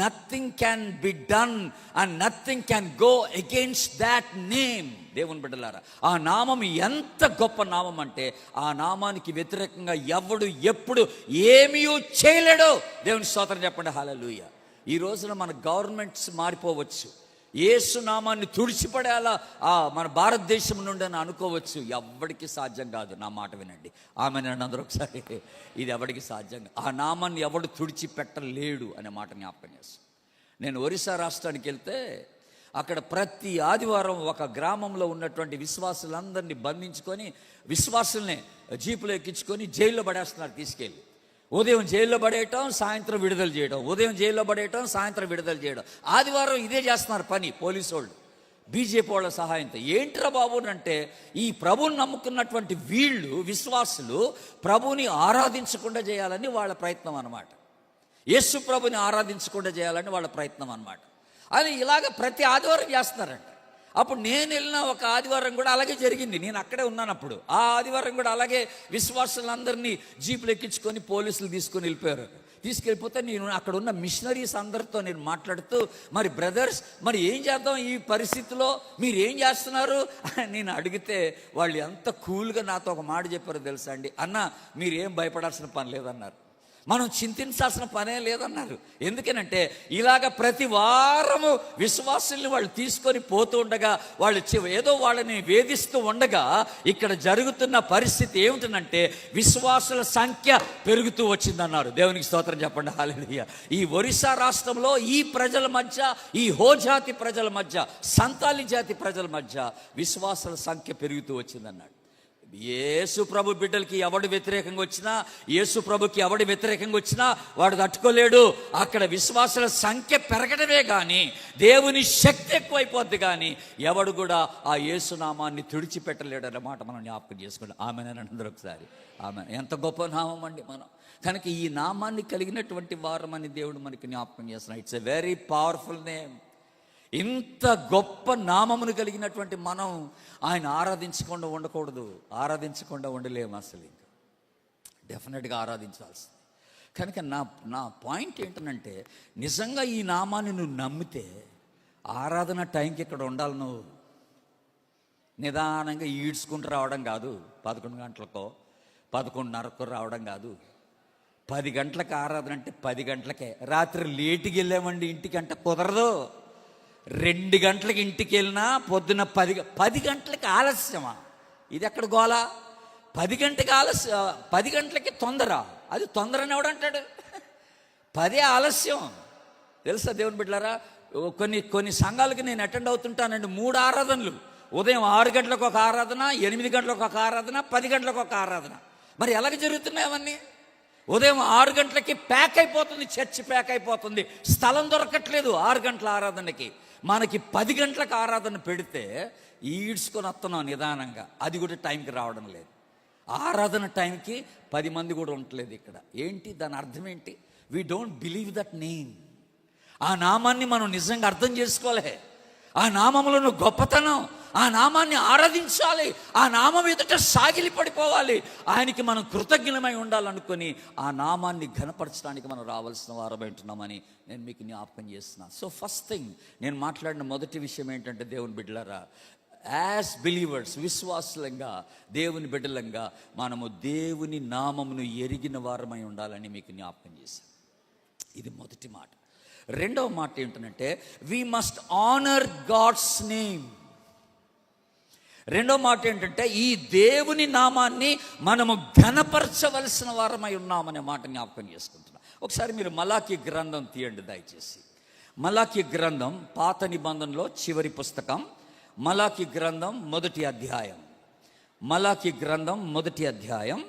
Nothing can be done and nothing can go against that name. దేవుని బిడ్డలారా, ఆ నామం ఎంత గొప్ప నామం అంటే, ఆ నామానికి వ్యతిరేకంగా ఎవడు ఎప్పుడు ఏమీ చేయలేడు. దేవుని స్తోత్రం చెప్పండి, హల్లెలూయా. ఈ రోజున మన గవర్నమెంట్స్ మారిపోవచ్చు, యేసు నామాన్ని తుడిచిపడేలా మన భారతదేశం నుండి అని అనుకోవచ్చు. ఎవరికి సాధ్యం కాదు. నా మాట వినండి, ఆమె నన్ను అందరూ ఒకసారి, ఇది ఎవరికి సాధ్యం కాదు. ఆ నామాన్ని ఎవడు తుడిచిపెట్టలేడు అనే మాట జ్ఞాపకం చేస్తాను. నేను ఒరిస్సా రాష్ట్రానికి వెళ్తే, అక్కడ ప్రతి ఆదివారం ఒక గ్రామంలో ఉన్నటువంటి విశ్వాసులందరినీ బంధించుకొని, విశ్వాసుల్ని జీపులో ఎక్కించుకొని జైల్లో పడేస్తున్నారు తీసుకెళ్ళి. ఉదయం జైల్లో పడేయటం, సాయంత్రం విడుదల చేయడం, ఉదయం జైల్లో పడేయటం, సాయంత్రం విడుదల చేయడం. ఆదివారం ఇదే చేస్తున్నారు పని పోలీసు వాళ్ళు, బీజేపీ వాళ్ళ సహాయంతో. ఏంట్రా బాబు అంటే, ఈ ప్రభుని నమ్ముకున్నటువంటి వీళ్ళు విశ్వాసులు ప్రభుని ఆరాధించకుండా చేయాలని వాళ్ళ ప్రయత్నం అన్నమాట. యేసు ప్రభుని ఆరాధించకుండా చేయాలని వాళ్ళ ప్రయత్నం అన్నమాట. అది ఇలాగ ప్రతి ఆదివారం చేస్తున్నారంట. అప్పుడు నేను వెళ్ళిన ఒక ఆదివారం కూడా అలాగే జరిగింది. నేను అక్కడే ఉన్నాను అప్పుడు. ఆ ఆదివారం కూడా అలాగే విశ్వాసులందరినీ జీపులు ఎక్కించుకొని పోలీసులు తీసుకొని వెళ్ళిపోయారు. తీసుకెళ్ళిపోతే నేను అక్కడ ఉన్న మిషనరీస్ అందరితో నేను మాట్లాడుతూ, మరి బ్రదర్స్, మరి ఏం చేద్దాం ఈ పరిస్థితిలో, మీరు ఏం చేస్తున్నారు నేను అడిగితే, వాళ్ళు ఎంత కూల్గా నాతో ఒక మాట చెప్పారో తెలుసా అండి? అన్న, మీరేం భయపడాల్సిన పని లేదన్నారు, మనం చింతించాల్సిన పనే లేదన్నారు. ఎందుకనంటే, ఇలాగ ప్రతి వారము విశ్వాసుల్ని వాళ్ళు తీసుకొని పోతూ ఉండగా, వాళ్ళు ఏదో వాళ్ళని వేధిస్తూ ఉండగా, ఇక్కడ జరుగుతున్న పరిస్థితి ఏమిటంటే, విశ్వాసుల సంఖ్య పెరుగుతూ వచ్చిందన్నారు. దేవునికి స్తోత్రం చెప్పండి, హల్లెలూయా. ఈ ఒరిస్సా రాష్ట్రంలో ఈ ప్రజల మధ్య, ఈ హోజాతి ప్రజల మధ్య, సంతాలి జాతి ప్రజల మధ్య విశ్వాసుల సంఖ్య పెరుగుతూ వచ్చిందన్నాడు. యేసు ప్రభు బిడ్డలకి ఎవడు వ్యతిరేకంగా వచ్చినా, యేసు ప్రభుకి ఎవడు వ్యతిరేకంగా వచ్చినా వాడు తట్టుకోలేడు. అక్కడ విశ్వాసుల సంఖ్య పెరగడమే కానీ దేవుని శక్తి ఎక్కువైపోద్ది, కానీ ఎవడు కూడా ఆ యేసు నామాన్ని తుడిచిపెట్టలేడు అన్నమాట మనం జ్ఞాపకం చేసుకుంటాం. ఆమెను అందరూ ఒకసారి ఆమె. ఎంత గొప్ప నామం అండి మనం. కనుక ఈ నామాన్ని కలిగినటువంటి వారమని దేవుడు మనకి జ్ఞాపకం చేస్తున్నాడు. It's a very powerful name. ఇంత గొప్ప నామమును కలిగినటువంటి మనం ఆయన ఆరాధించకుండా ఉండకూడదు, ఆరాధించకుండా ఉండలేము అసలు. ఇంకా డెఫినెట్గా ఆరాధించాల్సింది. కనుక నా పాయింట్ ఏంటంటే, నిజంగా ఈ నామాన్ని నువ్వు నమ్మితే ఆరాధన టైంకి ఇక్కడ ఉండాలి. నువ్వు నిదానంగా ఈడ్చుకుంటూ రావడం కాదు, 11 గంటలకో 11:30కో రావడం కాదు. 10 గంటలకు ఆరాధన అంటే 10 గంటలకే. రాత్రి లేటుకి వెళ్ళామండి ఇంటికి అంటే కుదరదు. 2 గంటలకి ఇంటికి వెళ్ళినా పొద్దున 10 గంటలకి ఆలస్యమా? ఇది ఎక్కడ గోల? 10 గంటకి ఆలస్యం, 10 గంటలకి తొందర. అది తొందరని ఎవడంటాడు? 10 ఆలస్యం. తెలుసా దేవుని బిడ్డలారా, కొన్ని సంఘాలకి నేను అటెండ్ అవుతుంటానండి. 3 ఆరాధనలు. ఉదయం 6 గంటలకు ఒక ఆరాధన, 8 గంటలకు ఒక ఆరాధన, 10 గంటలకు ఒక ఆరాధన. మరి ఎలాగ జరుగుతున్నాయి అవన్నీ? ఉదయం 6 గంటలకి ప్యాక్ అయిపోతుంది, చర్చి ప్యాక్ అయిపోతుంది, స్థలం దొరకట్లేదు 6 గంటల ఆరాధనకి. మనకి 10 గంటలకు ఆరాధన పెడితే ఈడ్చుకొని వస్తున్నాం నిదానంగా, అది కూడా టైంకి రావడం లేదు. ఆరాధన టైంకి 10 మంది కూడా ఉండట్లేదు ఇక్కడ. ఏంటి దాని అర్థం ఏంటి? We don't believe that name. ఆ నామాన్ని మనం నిజంగా అర్థం చేసుకోలే. ఆ నామములో గొప్పతనం, ఆ నామాన్ని ఆరాధించాలి, ఆ నామం ఎదుట సాగిలి పడిపోవాలి, ఆయనకి మనం కృతజ్ఞమై ఉండాలనుకొని ఆ నామాన్ని ఘనపరచడానికి మనం రావాల్సిన వారమై ఉంటున్నామని నేను మీకు జ్ఞాపకం చేస్తున్నాను. సో ఫస్ట్ థింగ్ నేను మాట్లాడిన మొదటి విషయం ఏంటంటే, దేవుని బిడ్డలారా, యాజ్ బిలీవర్స్, విశ్వాసులంగా, దేవుని బిడ్డలంగా మనము దేవుని నామమును ఎరిగిన వారమై ఉండాలని మీకు జ్ఞాపకం చేశాను. ఇది మొదటి మాట. రెండవ మాట ఏంటంటే, we must honour God's name. రెండో మాట ఏంటంటే, ఈ దేవుని నామాన్ని మనము ఘనపరచవలసిన వారమై ఉన్నామనే మాట జ్ఞాపకం చేసుకుంటున్నాం. ఒకసారి మీరు మలాకీ గ్రంథం తీయండి దయచేసి. మలాకీ గ్రంథం పాత నిబంధనలో చివరి పుస్తకం, మలాకీ గ్రంథం మొదటి అధ్యాయం. మలాకీ గ్రంథం మొదటి అధ్యాయం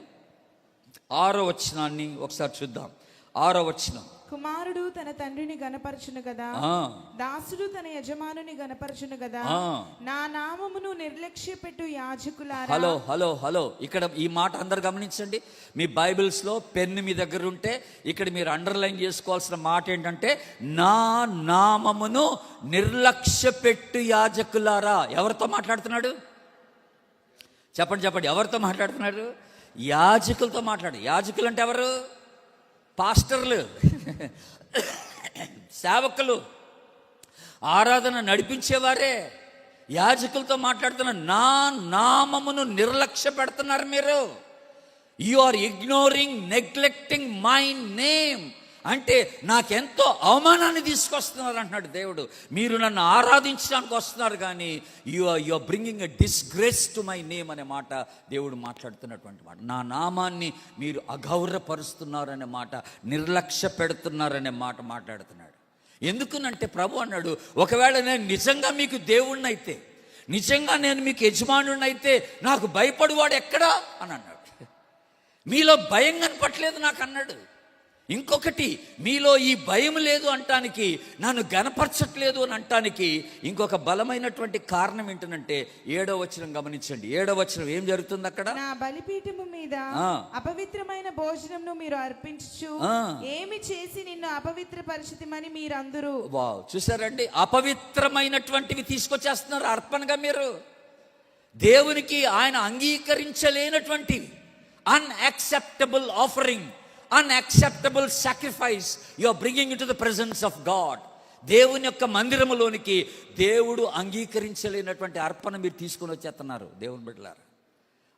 6వ వచనాన్ని ఒకసారి చూద్దాం. 6వ వచనం, కుమారుడు తన తండ్రిని గణపరచును కదా, దాసుడు తన యజమానుని గణపరచును కదా, నా నామమును నిర్లక్ష్య పెట్టు యాజకులారా. హలో హలో హలో, ఇక్కడ ఈ మాట అందరు గమనించండి. మీ బైబిల్స్లో పెన్ను మీ దగ్గర ఉంటే ఇక్కడ మీరు అండర్లైన్ చేసుకోవాల్సిన మాట ఏంటంటే, నా నామమును నిర్లక్ష్య పెట్టు యాజకులారా. ఎవరితో మాట్లాడుతున్నాడు? చెప్పండి చెప్పండి, ఎవరితో మాట్లాడుతున్నాడు? యాజకులతో మాట్లాడు. యాజకులు అంటే ఎవరు? పాస్టర్లు, సేవకులు, ఆరాధన నడిపించేవారే. యాజకులతో మాట్లాడుతున్న నా నామమును నిర్లక్ష్య పెడుతున్నారు మీరు. You are ignoring, neglecting my name. అంటే నాకెంతో అవమానాన్ని తీసుకొస్తున్నారు అంటున్నాడు దేవుడు. మీరు నన్ను ఆరాధించడానికి వస్తున్నారు, కానీ you are bringing a disgrace to my name అనే మాట దేవుడు మాట్లాడుతున్నటువంటి మాట. నా నామాన్ని మీరు అగౌరవపరుస్తున్నారనే మాట, నిర్లక్ష్య పెడుతున్నారనే మాట మాట్లాడుతున్నాడు. ఎందుకునంటే ప్రభు అన్నాడు, ఒకవేళ నేను నిజంగా మీకు దేవుణ్ణైతే, నిజంగా నేను మీకు యజమానుడినైతే నాకు భయపడువాడు ఎక్కడా అని అన్నాడు. మీలో భయం కనపట్లేదు నాకు అన్నాడు. ఇంకొకటి, మీలో ఈ భయం లేదు అంటానికి, నన్ను గనపరచట్లేదు అని అంటానికి ఇంకొక బలమైనటువంటి కారణం ఏంటంటే 7వ వచనం గమనించండి. 7వ వచనం ఏం జరుగుతుంది అక్కడ? నా బలిపీఠము మీద అపవిత్రమైన భోజనంను మీరు అర్పించు, ఏమి చేసి నిన్ను అపవిత్ర పరిస్థితిమని మీరు అందరూ. వావ్, చూసారండి, అపవిత్రమైనటువంటివి తీసుకొచ్చేస్తున్నారు అర్పణగా మీరు. దేవునికి ఆయన అంగీకరించలేనటువంటివి, unacceptable offering, unacceptable sacrifice you are bringing into the presence of God. దేవుని యొక్క మందిరములోనికి దేవుడు అంగీకరించలేనటువంటి అర్పణ మీరు తీసుకొని వచ్చేస్తున్నారు దేవుని బిడ్డలారా.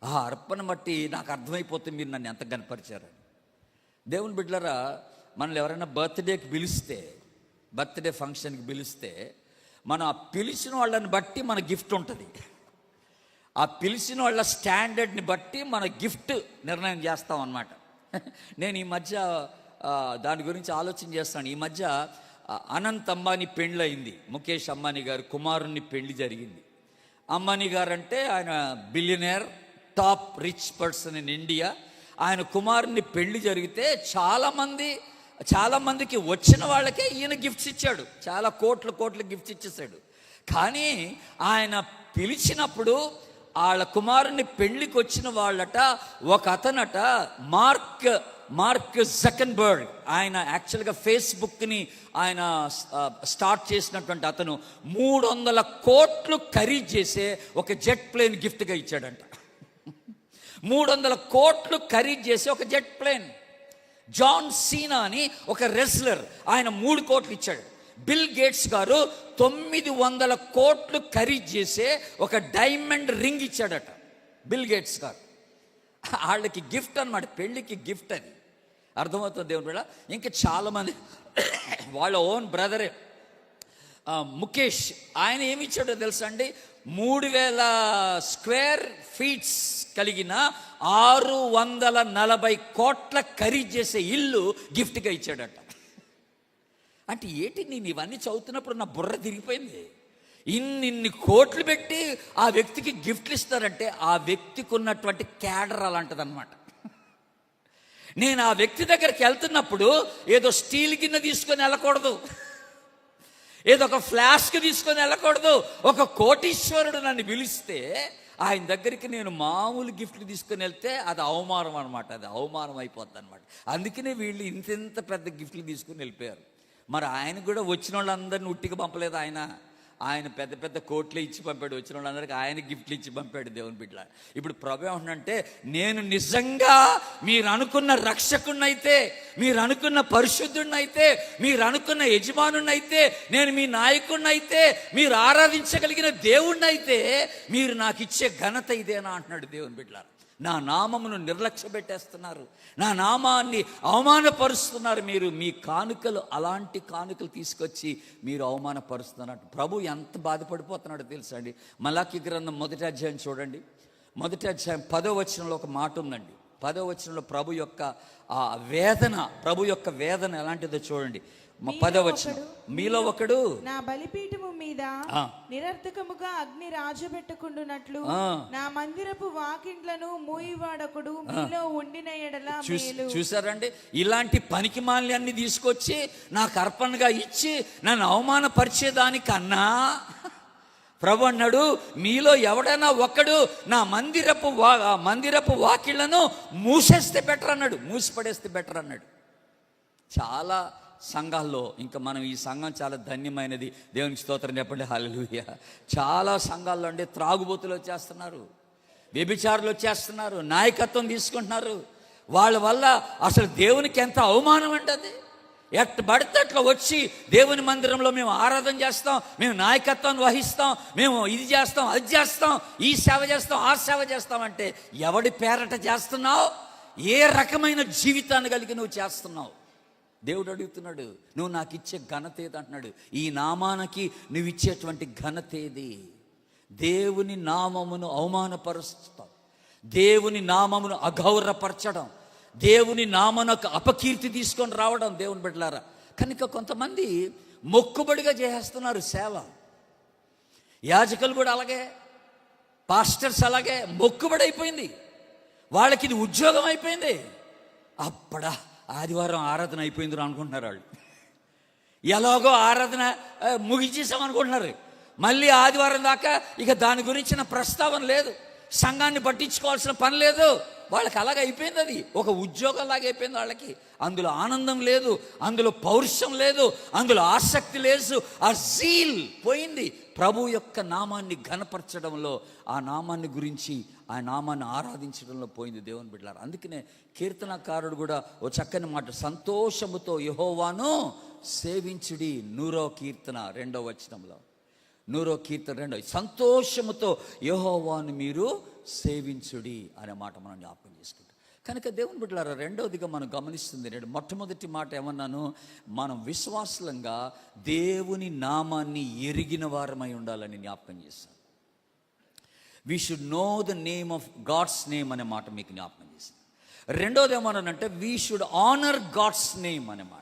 ఆ అర్పణ బట్టి నాకు అర్థమైపోతుంది మీరు నన్ను ఎంత కనపరిచారని. దేవుని బిడ్డలారా, మనల్ని ఎవరైనా బర్త్డేకి పిలిస్తే, బర్త్డే ఫంక్షన్కి పిలిస్తే, మనం ఆ పిలిచిన వాళ్ళని బట్టి మన గిఫ్ట్ ఉంటుంది. ఆ పిలిచిన వాళ్ళ స్టాండర్డ్ని బట్టి మన గిఫ్ట్ నిర్ణయం చేస్తాం అన్నమాట. నేను ఈ మధ్య దాని గురించి ఆలోచన చేస్తాను. ఈ మధ్య అనంత్ అంబానీ పెళ్ళి అయింది. ముఖేష్ అంబానీ గారు కుమారుని పెళ్లి జరిగింది. అంబానీ గారు అంటే ఆయన billionaire, top rich person in India. ఆయన కుమారుని పెళ్లి జరిగితే చాలామందికి వచ్చిన వాళ్ళకే ఈయన గిఫ్ట్స్ ఇచ్చాడు. చాలా కోట్ల గిఫ్ట్స్ ఇచ్చేసాడు. కానీ ఆయన పిలిచినప్పుడు వాళ్ళ కుమారుని పెళ్లికి వచ్చిన వాళ్ళట, ఒక అతనట మార్క్ జకర్బర్గ్, ఆయన యాక్చువల్గా ఫేస్బుక్ని ఆయన స్టార్ట్ చేసినటువంటి అతను 300 కోట్లు ఖరీదు చేసే ఒక జెట్ ప్లేన్ గిఫ్ట్గా ఇచ్చాడంట. 300 కోట్లు ఖరీదు చేసే ఒక జెట్ ప్లేన్. జాన్ సీనా అని ఒక రెస్లర్, ఆయన 3 కోట్లు ఇచ్చాడు. బిల్ గేట్స్ గారు 900 కోట్లు ఖరీదు చేసే ఒక డైమండ్ రింగ్ ఇచ్చాడట బిల్ గేట్స్ గారు. వాళ్ళకి గిఫ్ట్ అన్నమాట, పెళ్ళికి గిఫ్ట్ అది. అర్థమవుతుంది దేవుని బిడ్డ. ఇంకా చాలామంది వాళ్ళ ఓన్ బ్రదరే ముఖేష్, ఆయన ఏమి ఇచ్చాడో తెలుసా అండి? 3000 స్క్వేర్ ఫీట్స్ కలిగిన 640 కోట్ల ఖరీదు చేసే ఇల్లు గిఫ్ట్గా ఇచ్చాడట. అంటే ఏంటి, నేను ఇవన్నీ చదువుతున్నప్పుడు నా బుర్ర తిరిగిపోయింది. ఇన్ని కోట్లు పెట్టి ఆ వ్యక్తికి గిఫ్ట్లు ఇస్తారంటే ఆ వ్యక్తికి ఉన్నటువంటి క్యాడర్ అలాంటిదన్నమాట. నేను ఆ వ్యక్తి దగ్గరికి వెళ్తున్నప్పుడు ఏదో స్టీల్ గిన్నె తీసుకొని వెళ్ళకూడదు, ఏదో ఒక ఫ్లాస్క్ తీసుకొని వెళ్ళకూడదు. ఒక కోటీశ్వరుడు నన్ను పిలిస్తే ఆయన దగ్గరికి నేను మామూలు గిఫ్ట్లు తీసుకొని వెళ్తే అది అవమానం అనమాట, అది అవమానం అయిపోద్ది అనమాట. అందుకనే వీళ్ళు ఇంత పెద్ద గిఫ్ట్లు తీసుకుని వెళ్ళిపోయారు. మరి ఆయన కూడా వచ్చిన వాళ్ళందరినీ ఉట్టిగా పంపలేదు ఆయన. ఆయన పెద్ద పెద్ద కోట్లు ఇచ్చి పంపాడు, వచ్చిన వాళ్ళందరికీ ఆయన గిఫ్ట్లు ఇచ్చి పంపాడు దేవుని బిడ్డ. ఇప్పుడు ప్రభు ఏమంటున్నంటే, నేను నిజంగా మీరు అనుకున్న రక్షకుడినైతే, మీరు అనుకున్న పరిశుద్ధుడినైతే, మీరు అనుకున్న యజమానుడినైతే, నేను మీ నాయకుడినైతే, మీరు ఆరాధించగలిగిన దేవుణ్ణైతే మీరు నాకు ఇచ్చే ఘనత ఇదేనా అంటున్నాడు దేవుని బిడ్డ. నా నామమును నిర్లక్ష్య పెట్టేస్తున్నారు, నా నామాన్ని అవమానపరుస్తున్నారు మీరు. మీ కానుకలు, అలాంటి కానుకలు తీసుకొచ్చి మీరు అవమానపరుస్తున్నారు. ప్రభు ఎంత బాధపడిపోతున్నాడో తెలుసా అండి. మలాకి గ్రంథం 1వ అధ్యాయం చూడండి. 1వ అధ్యాయం 10వ వచనంలో ఒక మాట ఉందండి. 10వ వచనంలో ప్రభు యొక్క ఆ వేదన, ప్రభు యొక్క వేదన ఎలాంటిదో చూడండి. 10వ వచనం, మీలో ఒకడు నా బలిపీఠము మీద నిరర్థకముగా అగ్ని రాజబెట్టకుండునట్లు నా మందిరపు వాకిండ్లను మూయివాడొకడు మీలో ఉండిన ఎడల మేలు. చూసారండి, ఇలాంటి పనికి మాలిన్యాన్ని తీసుకొచ్చి నాకు అర్పణగా ఇచ్చి నన్ను అవమానపరిచేదానికన్నా ప్రభు అన్నాడు, మీలో ఎవడైనా ఒక్కడు నా మందిరపు వాకిళ్లను మూసేస్తే బెటర్ అన్నాడు, మూసిపడేస్తే బెటర్ అన్నాడు. చాలా సంఘాల్లో, ఇంకా మనం ఈ సంఘం చాలా ధన్యమైనది, దేవునికి స్తోత్రం చెప్పండి, హల్లెలూయా. చాలా సంఘాల్లో అంటే త్రాగుబోతులు వచ్చేస్తున్నారు, వ్యభిచారులు వచ్చేస్తున్నారు, నాయకత్వం తీసుకుంటున్నారు. వాళ్ళ వల్ల అసలు దేవునికి ఎంత అవమానం అంటది. ఎట్ట పడితే అట్లా వచ్చి దేవుని మందిరంలో మేము ఆరాధన చేస్తాం, మేము నాయకత్వాన్ని వహిస్తాం, మేము ఇది చేస్తాం, అది చేస్తాం, ఈ సేవ చేస్తాం, ఆ సేవ చేస్తాం అంటే ఎవడి పేరట చేస్తున్నావు? ఏ రకమైన జీవితాన్ని కలిగి నువ్వు చేస్తున్నావు? దేవుడు అడుగుతున్నాడు, నువ్వు నాకు ఇచ్చే ఘనత ఏది అంటున్నాడు. ఈ నామానికి నువ్వు ఇచ్చేటువంటి ఘనత ఏది? దేవుని నామమును అవమానపరుస్తాం, దేవుని నామమును అగౌరవపరచడం, దేవుని నామనకు అపకీర్తి తీసుకొని రావడం దేవుని బిడ్డలారా. కనుక కొంతమంది మొక్కుబడిగా చేస్తున్నారు సేవ. యాజకులు కూడా అలాగే, పాస్టర్స్ అలాగే మొక్కుబడి అయిపోయింది వాళ్ళకి, ఇది ఉద్యోగం అయిపోయింది. అప్పుడా ఆదివారం ఆరాధన అయిపోయింది అనుకుంటున్నారు వాళ్ళు. ఎలాగో ఆరాధన ముగిచేసాం అనుకుంటున్నారు. మళ్ళీ ఆదివారం దాకా ఇక దాని గురించిన ప్రస్తావన లేదు, సంఘాన్ని పట్టించుకోవాల్సిన పని లేదు. వాళ్ళకి అలాగ అయిపోయింది, అది ఒక ఉద్యోగం లాగా అయిపోయింది వాళ్ళకి. అందులో ఆనందం లేదు, అందులో పౌరుషం లేదు, అందులో ఆసక్తి లేదు, ఆ జీల్ పోయింది. ప్రభు యొక్క నామాన్ని ఘనపరచడంలో, ఆ నామాన్ని గురించి, ఆ నామాన్ని ఆరాధించడంలో పోయింది దేవుని బిడ్డలారా. అందుకనే కీర్తనకారుడు కూడా ఓ చక్కని మాట, సంతోషముతో యెహోవాను సేవించుడి. 100వ కీర్తన 2వ వచనంలో, 100వ కీర్తన 2, సంతోషముతో యెహోవాను మీరు సేవించుడి అనే మాట మనం జ్ఞాపకం చేసుకుంటాం. కనుక దేవుని బిడ్డలారా, రెండవదిగా మనం గమనిస్తుంది, మొట్టమొదటి మాట ఏమన్నాను, మనం విశ్వాసంగా దేవుని నామాన్ని ఎరిగిన వారమై ఉండాలని జ్ఞాపకం చేశాను. We should know the name of God's name అనే మాట మీకు జ్ఞాపకం చేశాను. రెండోది ఏమన్నానంటే, we should honour God's name అనే మాట.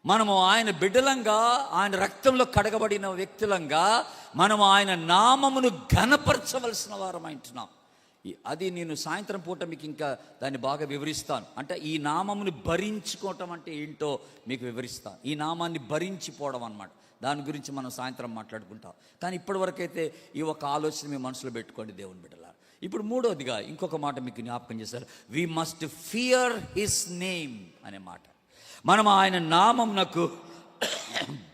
మనము ఆయన బిడ్డలంగా, ఆయన రక్తంలో కడగబడిన వ్యక్తులంగా మనము ఆయన నామమును ఘనపరచవలసిన వారమైంటున్నాం. అది నేను సాయంత్రం పూట మీకు ఇంకా దాన్ని బాగా వివరిస్తాను. అంటే ఈ నామముని భరించుకోవటం అంటే ఏంటో మీకు వివరిస్తాను. ఈ నామాన్ని భరించిపోవడం అన్నమాట, దాని గురించి మనం సాయంత్రం మాట్లాడుకుంటాం. కానీ ఇప్పటివరకైతే ఈ ఒక ఆలోచన మీ మనసులో పెట్టుకోండి దేవుని బిడ్డలారా. ఇప్పుడు మూడోదిగా ఇంకొక మాట మీకు జ్ఞాపకం చేశారు, we must fear his name అనే మాట. మనం ఆయన నామమునకు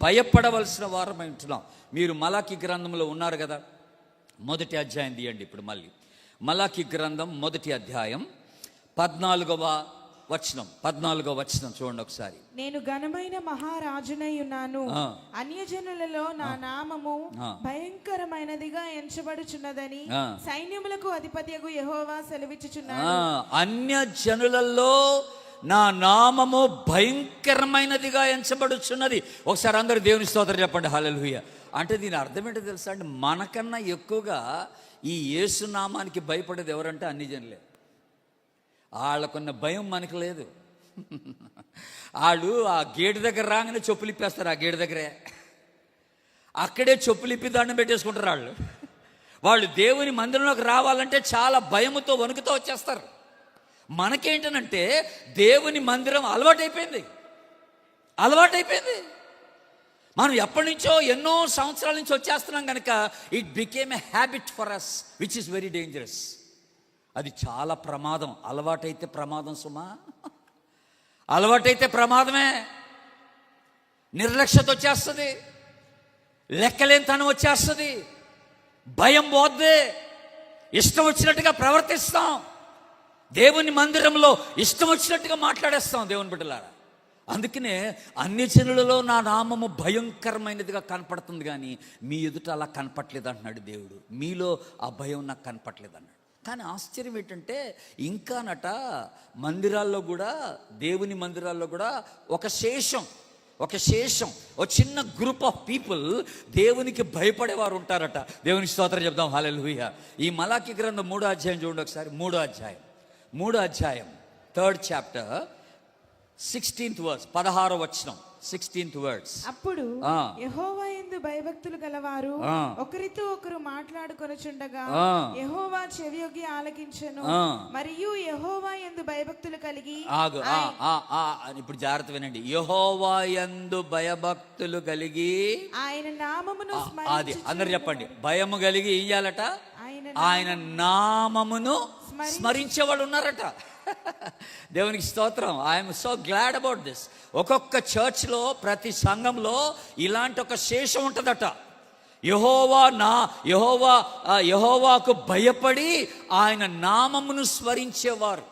భయపడవలసిన వారమై ఉంటున్నాం. మీరు మలాకి గ్రంథంలో ఉన్నారు కదా, 1వ అధ్యాయం తీయండి. ఇప్పుడు మళ్ళీ మలాకి గ్రంథం 1వ అధ్యాయం 14వ వచనం చూడండి ఒకసారి. నేను ఘనమైన మహారాజునై ఉన్నాను, అన్యజనులలో నా నామము భయంకరమైనదిగా ఎంచబడుచున్నదని సైన్యములకు అధిపతియగు యెహోవా సెలవిచ్చుచున్నాడు. అన్యజనులలో నా నామము భయంకరమైనదిగా ఎంచబడుచున్నది. ఒకసారి అందరూ దేవుని స్తోత్రం చెప్పండి, హల్లెలూయా. అంటే దీని అర్థం ఏంటో తెలుసా అండి, మనకన్నా ఎక్కువగా ఈ యేసు నామానికి భయపడేది ఎవరంటే అన్ని జనులే. వాళ్ళకున్న భయం మనకు లేదు. వాళ్ళు ఆ గేటు దగ్గర రాగానే చెప్పులు ఇప్పేస్తారు, ఆ గేటు దగ్గరే అక్కడే చెప్పులు ఇప్పి దండం పెట్టేసుకుంటారు. వాళ్ళు దేవుని మందిరంలోకి రావాలంటే చాలా భయముతో, వణుకుతో వచ్చేస్తారు. మనకేంటనంటే దేవుని మందిరం అలవాటైపోయింది. మనం ఎప్పటి నుంచో, ఎన్నో సంవత్సరాల నుంచి వచ్చేస్తున్నాం కనుక it became a habit for us, which is very dangerous. అది చాలా ప్రమాదం. అలవాటైతే ప్రమాదం సుమా, అలవాటైతే ప్రమాదమే. నిర్లక్ష్యత వచ్చేస్తుంది. లెక్కలేనితనం వచ్చేస్తుంది, భయం పోద్ది, ఇష్టం వచ్చినట్టుగా ప్రవర్తిస్తాం, దేవుని మందిరంలో ఇష్టం వచ్చినట్టుగా మాట్లాడేస్తాం దేవుని బిడ్డలారా. అందుకనే అన్ని జనులలో నా నామము భయంకరమైనదిగా కనపడుతుంది, కానీ మీ ఎదుట అలా కనపట్లేదు అంటున్నాడు దేవుడు. మీలో ఆ భయం నాకు కనపట్లేదు అన్నాడు. కానీ ఆశ్చర్యం ఏంటంటే ఇంకానట మందిరాల్లో కూడా, దేవుని మందిరాల్లో కూడా ఒక శేషం, ఒక చిన్న గ్రూప్ ఆఫ్ పీపుల్ దేవునికి భయపడేవారు ఉంటారట. దేవునికి స్తోత్రం చెప్దాం, హల్లెలూయా. ఈ మలాకి గ్రంథం 3వ అధ్యాయం చూడండి ఒకసారి. 3వ అధ్యాయం 3rd చాప్టర్ 16th వర్స్, 16వ వచనం, 16th వర్డ్స్. అప్పుడు యెహోవా యందు భయభక్తులు గలవారు ఒకరితో ఒకరు మాట్లాడుకొనుచుండగా యెహోవా చెవియొగ్గి ఆలకించెను. మరియు యెహోవా యందు భయభక్తులు కలిగి ఇప్పుడు జాగ్రత్త వినండి. యెహోవా యందు భయభక్తులు కలిగి ఆయన నామమును అది అందరు చెప్పండి. భయము కలిగి ఏం చేయాలట? ఆయన నామమును స్మరించేవాళ్ళు ఉన్నారట. దేవునికి స్తోత్రం. I'm so glad about this. ఒక్కొక్క చర్చ్లో, ప్రతి సంఘంలో ఇలాంటి ఒక శేషం ఉంటుందట. యెహోవాకు భయపడి ఆయన నామమును స్మరించేవారు.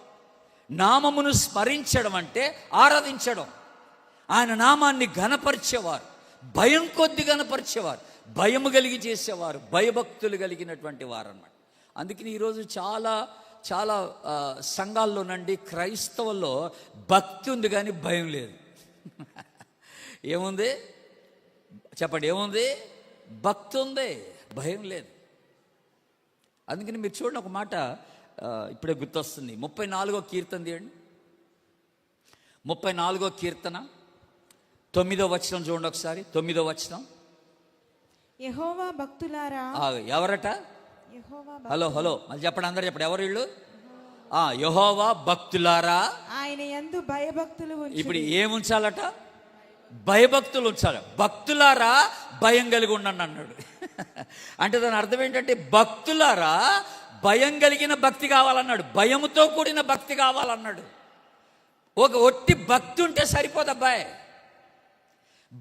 నామమును స్మరించడం అంటే ఆరాధించడం, ఆయన నామాన్ని ఘనపరిచేవారు, భయం కొద్ది ఘనపరిచేవారు, భయము కలిగి చేసేవారు, భయభక్తులు కలిగినటువంటి వారు అన్నమాట. అందుకని ఈరోజు చాలా సంఘాల్లోనండి, క్రైస్తవుల్లో భక్తి ఉంది కానీ భయం లేదు. ఏముంది చెప్పండి? ఏముంది? భక్తి ఉంది, భయం లేదు. అందుకని మీరు చూడండి, ఒక మాట ఇప్పుడే గుర్తొస్తుంది. 34వ కీర్తన తీయండి. 34వ కీర్తన 9వ వచనం చూడండి ఒకసారి. 9వ వచనం. యెహోవా భక్తులారా. ఎవరట? హలో మళ్ళీ చెప్పండి, అందరు చెప్పండి. ఎవరు వీళ్ళు? యెహోవా భక్తులారా, ఆయన యందు భయభక్తులు. ఇప్పుడు ఏముంచాలట? భయభక్తులు ఉంచాలి. భక్తులారా భయం కలిగి ఉండండి అన్నాడు. అంటే దాని అర్థం ఏంటంటే, భక్తులారా భయం కలిగిన భక్తి కావాలన్నాడు, భయముతో కూడిన భక్తి కావాలన్నాడు. ఒక ఒట్టి భక్తి ఉంటే సరిపోదు అబ్బాయి.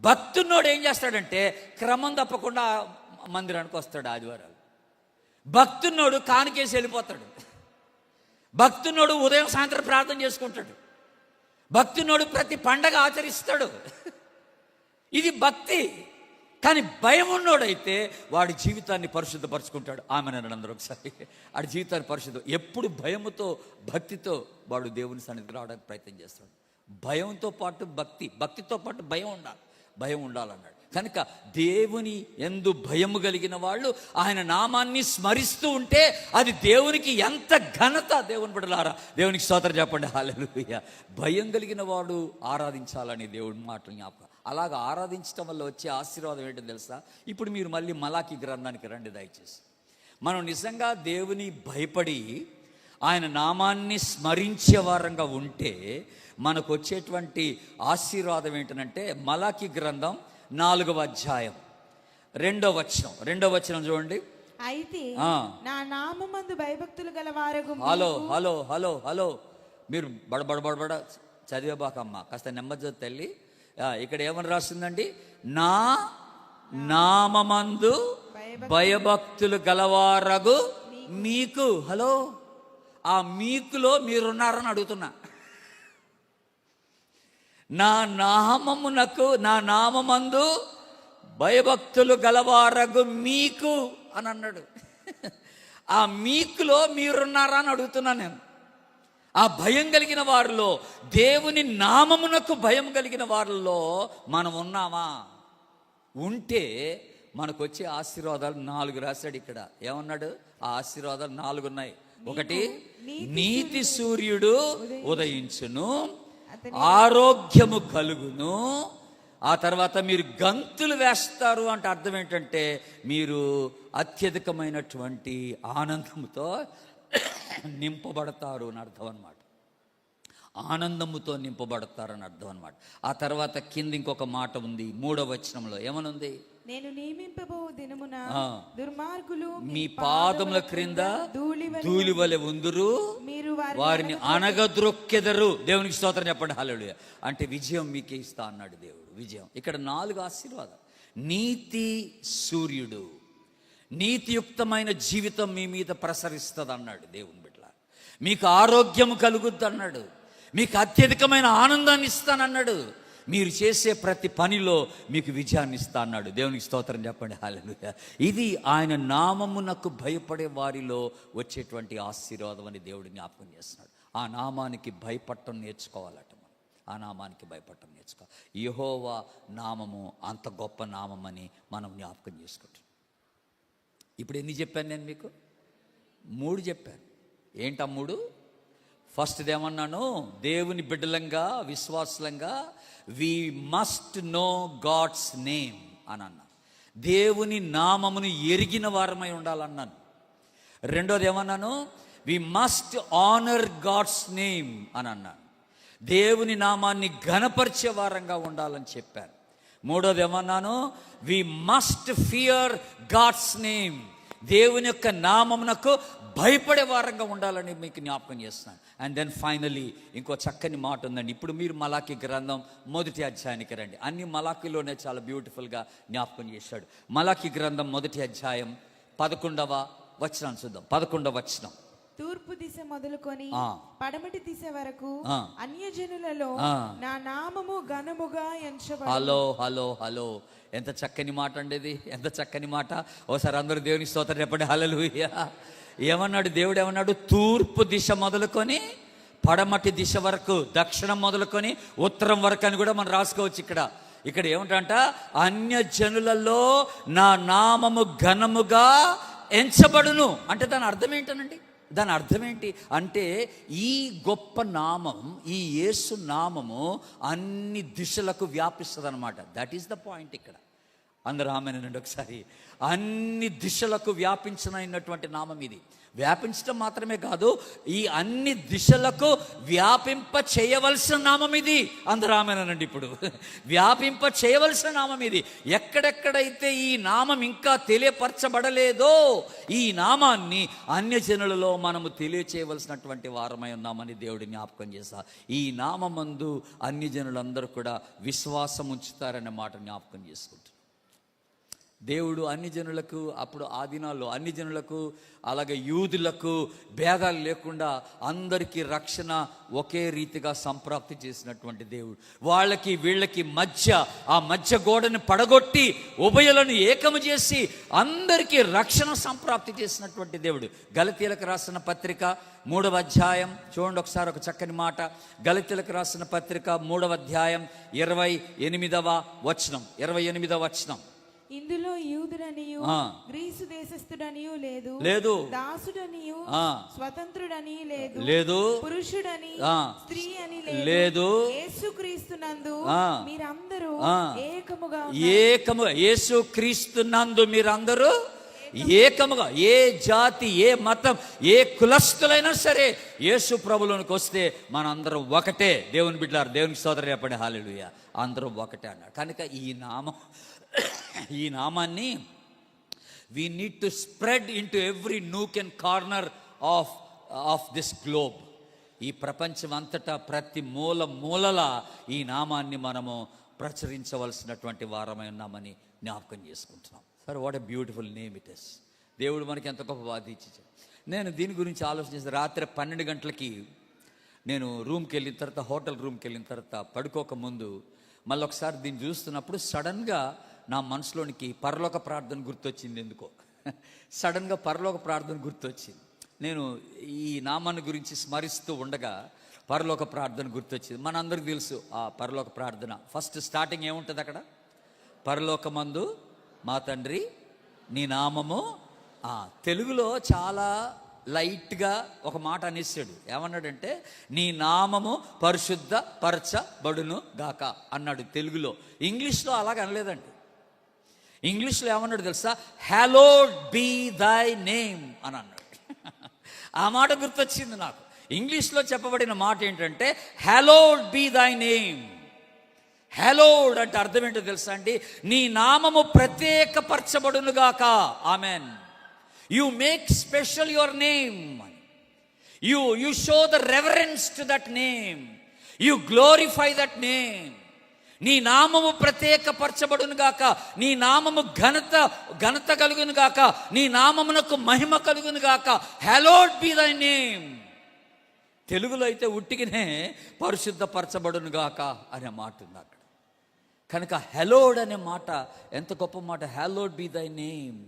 భక్తున్నోడు ఏం చేస్తాడంటే క్రమం తప్పకుండా మందిరానికి వస్తాడు ఆదివారాలు. భక్తున్నోడు కానుకేసి వెళ్ళిపోతాడు. భక్తున్నోడు ఉదయం సాయంత్రం ప్రార్థన చేసుకుంటాడు. భక్తున్నోడు ప్రతి పండగ ఆచరిస్తాడు. ఇది భక్తి. కానీ భయం ఉన్నోడైతే వాడి జీవితాన్ని పరిశుద్ధపరచుకుంటాడు. ఆమెను అందరూ ఒకసారి. వాడి జీవితాన్ని పరిశుద్ధం. ఎప్పుడు భయముతో భక్తితో వాడు దేవుని సన్నిధికి రావడానికి ప్రయత్నం చేస్తాడు. భయంతో పాటు భక్తి, భక్తితో పాటు భయం ఉండాలన్నాడు. కనుక దేవుని యందు భయము కలిగిన వాళ్ళు ఆయన నామాన్ని స్మరిస్తూ ఉంటే అది దేవునికి ఎంత ఘనత. దేవుని బిడ్డలారా, దేవునికి స్తోత్రం చెప్పండి, హల్లెలూయా. భయం కలిగిన వాడు ఆరాధించాలని దేవుడి మాట జ్ఞాపకం. అలాగా ఆరాధించడం వల్ల వచ్చే ఆశీర్వాదం ఏంటో తెలుసా? ఇప్పుడు మీరు మళ్ళీ మలాకి గ్రంథానికి రండి దయచేసి. మనం నిజంగా దేవుని భయపడి ఆయన నామాన్ని స్మరించే వారంగా ఉంటే మనకు వచ్చేటువంటి ఆశీర్వాదం ఏంటంటే, మలాకి గ్రంథం 4వ అధ్యాయం 2వ వచనం చూడండి. అయితే నా నామమందు భయభక్తులు గలవారగు. హలో మీరు బడబడ చదివేబాకమ్మా, కాస్త నెమ్మది తల్లి. ఇక్కడ ఏమని రాస్తుందండి? నా నామమందు భయభక్తులు గలవారగు మీకు. హలో, ఆ మీకులో మీరున్నారని అడుగుతున్నా. నా నామమందు భయభక్తులు గలవారగు మీకు అని అన్నాడు. ఆ మీకులో మీరున్నారా అని అడుగుతున్నా నేను. ఆ భయం కలిగిన వారిలో, దేవుని నామమునకు భయం కలిగిన వారిలో మనం ఉన్నామా? ఉంటే మనకు వచ్చే ఆశీర్వాదాలు 4 రాశాడు ఇక్కడ. ఏమన్నాడు? ఆ ఆశీర్వాదాలు 4 ఉన్నాయి. ఒకటి, నీతి సూర్యుడు ఉదయించును, ఆరోగ్యము కలుగును. ఆ తర్వాత మీరు గంతులు వేస్తారు అంటే అర్థం ఏంటంటే మీరు అత్యధికమైనటువంటి ఆనందంతో నింపబడతారు అని అర్థం అన్నమాట. ఆనందముతో నింపబడతారని అర్థం అన్నమాట. ఆ తర్వాత కింద ఇంకొక మాట ఉంది 3వ వచనంలో. ఏమనుంది? నేను నియమింపబో దినమున దుర్మార్గులు మీ పాదముల క్రింద ధూళివలె ఉందురు, వారిని అనగద్రొక్కెదరు. దేవునికి స్తోత్రం చెప్పండి, హల్లెలూయా. అంటే విజయం మీకే ఇస్తా అన్నాడు దేవుడు. విజయం. ఇక్కడ 4 ఆశీర్వాదాలు. నీతి సూర్యుడు, నీతియుక్తమైన జీవితం మీ మీద ప్రసరిస్తుంది అన్నాడు దేవుని బిడ్డ. మీకు ఆరోగ్యం కలుగుద్ది అన్నాడు, మీకు అత్యధికమైన ఆనందాన్ని ఇస్తానన్నాడు, మీరు చేసే ప్రతి పనిలో మీకు విజయాన్ని ఇస్తా అన్నాడు. దేవునికి స్తోత్రం చెప్పండి, హల్లెలూయా. ఇది ఆయన నామమునకు భయపడే వారిలో వచ్చేటువంటి ఆశీర్వాదం అని దేవుడు జ్ఞాపకం చేస్తున్నాడు. ఆ నామానికి భయపడటం నేర్చుకోవాలట. ఆ నామానికి భయపడటం నేర్చుకోవాలి. యెహోవా నామము అంత గొప్ప నామమని మనం జ్ఞాపకం చేసుకుంటాం. ఇప్పుడు ఎన్ని చెప్పాను నేను మీకు? 3 చెప్పాను. ఏంటా 3? ఫస్ట్ది ఏమన్నాను? దేవుని బిడ్డలంగా, విశ్వాసులంగా we must know God's name అని అన్నా. దేవుని నామమును ఎరిగిన వారమై ఉండాలన్నాను. రెండోది ఏమన్నాను? We must honour God's name అని అన్నాను. దేవుని నామాన్ని ఘనపరిచే వారంగా ఉండాలని చెప్పాను. మూడోది ఏమన్నాను? We must fear God's name, దేవుని యొక్క నామమునకు భయపడే వారంగా ఉండాలని మీకు జ్ఞాపకం చేస్తున్నాను. అండ్ దెన్ ఫైనలీ ఇంకో చక్కని మాట ఉందండి. ఇప్పుడు మీరు మలాకి గ్రంథం 1వ అధ్యాయానికి రండి. అన్ని మలాకిలోనే చాలా బ్యూటిఫుల్గా జ్ఞాపకం చేశాడు. మలాకి గ్రంథం 1వ అధ్యాయం 11వ వచనం చూద్దాం. 11వ వచనం. తూర్పు దిశ మొదలుకొని పడమటి దిశ వరకు అన్యజనులలో నా నామము ఘనముగా ఎంచబడును. హలో హలో హలో, ఎంత చక్కని మాట అండి ఇది, ఎంత చక్కని మాట. ఓసారి అందరూ దేవుని స్తోత్రం చెప్పండి, హల్లెలూయా. ఏమన్నాడు దేవుడు? ఏమన్నాడు? తూర్పు దిశ మొదలుకొని పడమటి దిశ వరకు, దక్షిణం మొదలుకొని ఉత్తరం వరకు అని కూడా మనం రాసుకోవచ్చు. ఇక్కడ ఏమిటంట? అన్యజనులలో నా నామము ఘనముగా ఎంచబడును అంటే దాని అర్థం ఏంటనండి? దాని అర్థం ఏంటి అంటే, ఈ గొప్ప నామం, ఈ యేసు నామము అన్ని దిశలకు వ్యాపిస్తుంది అనమాట. దట్ ఈస్ ద పాయింట్ ఇక్కడ. అందరూ ఆమేనండి ఒకసారి. అన్ని దిశలకు వ్యాపించినటువంటి నామం ఇది. వ్యాపించడం మాత్రమే కాదు, ఈ అన్ని దిశలకు వ్యాపింప చేయవలసిన నామం ఇది. అందరూ ఆమేనండి. ఇప్పుడు వ్యాపింప చేయవలసిన నామం ఇది. ఎక్కడెక్కడైతే ఈ నామం ఇంకా తెలియపరచబడలేదో, ఈ నామాన్ని అన్యజనులలో మనము తెలియచేయవలసినటువంటి వారమై ఉన్నామని దేవుడు జ్ఞాపకం చేశారు. ఈ నామమందు అన్యజనులందరూ కూడా విశ్వాసం ఉంచుతారనే మాట జ్ఞాపకం చేసుకుంటారు. దేవుడు అన్ని జనులకు, అప్పుడు ఆ దినాల్లో అన్ని జనులకు అలాగే యూదులకు భేదాలు లేకుండా అందరికీ రక్షణ ఒకే రీతిగా సంప్రాప్తి చేసినటువంటి దేవుడు. వాళ్ళకి వీళ్ళకి మధ్య, ఆ మధ్య గోడని పడగొట్టి ఉభయులను ఏకము చేసి అందరికీ రక్షణ సంప్రాప్తి చేసినటువంటి దేవుడు. గలతీయులకు రాసిన పత్రిక 3వ అధ్యాయం చూడండి ఒకసారి, ఒక చక్కని మాట. గలతీయులకు రాసిన పత్రిక 3వ అధ్యాయం 28వ వచనం. 28వ వచనం. ఇందులో యూదుడనియు గ్రీసు దేశస్థుడనియు లేదు, దాసుడనియు స్వతంత్రుడని లేదు, పురుషుడని స్త్రీ అని లేదు, యేసుక్రీస్తునందు మీరందరూ ఏకముగా యేసుక్రీస్తునందు మీరందరూ ఏకముగా, ఏ జాతి, ఏ మతం, ఏ కులస్తులైనా సరే యేసు ప్రభువులోనికి వస్తే మనందరం ఒకటే. దేవుని బిడ్డలారా, దేవునికి స్తోత్రం చెప్పండి, హల్లెలూయా. అందరం ఒకటే అన్నాడు. కనుక ఈ నామాన్ని we need to spread into every nook and corner of this globe. ఈ ప్రపంచం అంతటా ప్రతి మూలల ఈ నామాన్ని మనము ప్రచురించవలసినటువంటి వారమై ఉన్నామని జ్ఞాపకం చేసుకుంటున్నాం. సరే, what a beautiful name it is. దేవుడు మనకి ఎంత గొప్ప బాధించాడు. నేను దీని గురించి ఆలోచించి రాత్రి 12 గంటలకి నేను రూమ్కి వెళ్ళిన తర్వాత, హోటల్ రూమ్కి వెళ్ళిన తర్వాత పడుకోక ముందు మళ్ళీ ఒకసారి దీన్ని చూస్తున్నప్పుడు సడన్గా నా మనసులోనికి పరలోక ప్రార్థన గుర్తొచ్చింది. ఎందుకో సడన్గా పరలోక ప్రార్థన గుర్తొచ్చింది. నేను ఈ నామాన్ని గురించి స్మరిస్తూ ఉండగా పరలోక ప్రార్థన గుర్తొచ్చింది. మనందరికీ తెలుసు ఆ పరలోక ప్రార్థన. ఫస్ట్ స్టార్టింగ్ ఏముంటుంది అక్కడ? పరలోకమందు మా తండ్రి నీ నామము. తెలుగులో చాలా లైట్గా ఒక మాట అనేసాడు. ఏమన్నాడంటే, నీ నామము పరిశుద్ధ పరచబడును గాక అన్నాడు తెలుగులో. ఇంగ్లీష్లో అలాగ అనలేదండి. ఇంగ్లీష్లో ఏమన్నాడు తెలుసా? హలోడ్ బీ దై నేమ్ అని అన్నాడు. ఆ మాట గుర్తొచ్చింది నాకు. ఇంగ్లీష్లో చెప్పబడిన మాట ఏంటంటే, హలోడ్ బీ దై నేమ్. హలోడ్ అంటే అర్థం ఏంటో తెలుసా అండి? నీ నామము ప్రత్యేకపరచబడునుగాక. Amen. You make special your name. You show the reverence to that name. You glorify that name. నీ నామము ప్రత్యేకపరచబడును గాక, నీ నామము ఘనత కలుగును గాక, నీ నామమునకు మహిమ కలుగును గాక. హలోడ్ బి దై నేమ్. తెలుగులో అయితే ఉట్టికినే పరిశుద్ధపరచబడును గాక అనే మాట ఉంది అక్కడ. కనుక హలోడ్ అనే మాట ఎంత గొప్ప మాట. హలోడ్ బి దై నేమ్.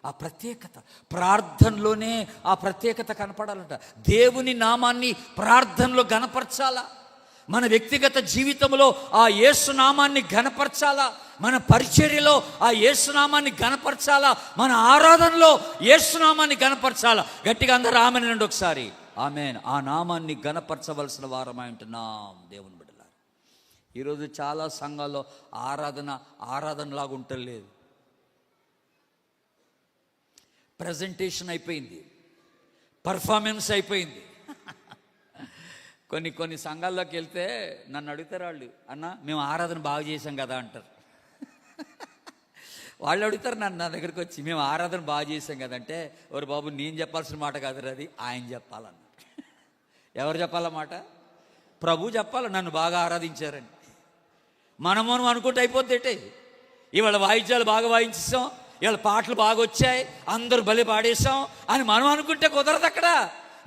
ఆ ప్రత్యేకత ప్రార్థనలోనే ఆ ప్రత్యేకత కనపడాలట. దేవుని నామాన్ని ప్రార్థనలో ఘనపరచాలా, మన వ్యక్తిగత జీవితంలో ఆ యేసు నామాన్ని ఘనపరచాలా, మన పరిచర్యలో ఆ యేసు నామాన్ని ఘనపరచాలా, మన ఆరాధనలో యేసు నామాన్ని ఘనపరచాలా. గట్టిగా అందరూ ఆమెన్ అనండి ఒకసారి. ఆమెన్. ఆ నామాన్ని ఘనపరచవలసిన వారమై ఉంటున్నాం దేవుని బిడ్డలారా. ఈరోజు చాలా సంఘాల్లో ఆరాధనలాగా ఉండలేదు. ప్రజెంటేషన్ అయిపోయింది, పర్ఫార్మెన్స్ అయిపోయింది. కొన్ని సంఘాల్లోకి వెళ్తే నన్ను అడుగుతారు వాళ్ళు, అన్న మేము ఆరాధన బాగా చేసాం కదా అంటారు. వాళ్ళు అడుగుతారు నన్ను, నా దగ్గరికి వచ్చి, మేము ఆరాధన బాగా చేసాం కదంటే, ఓరు బాబు నేను చెప్పాల్సిన మాట కాదు అది ఆయన చెప్పాలన్న. ఎవరు చెప్పాలన్నమాట? ప్రభు చెప్పాలి నన్ను బాగా ఆరాధించారని. మనం అనుకుంటే అయిపోద్ది. ఇవాళ వాయిద్యాలు బాగా వాయించేసాం, ఇవాళ పాటలు బాగా వచ్చాయి, అందరూ బలి పాడేశాం అని మనం అనుకుంటే కుదరదు. అక్కడ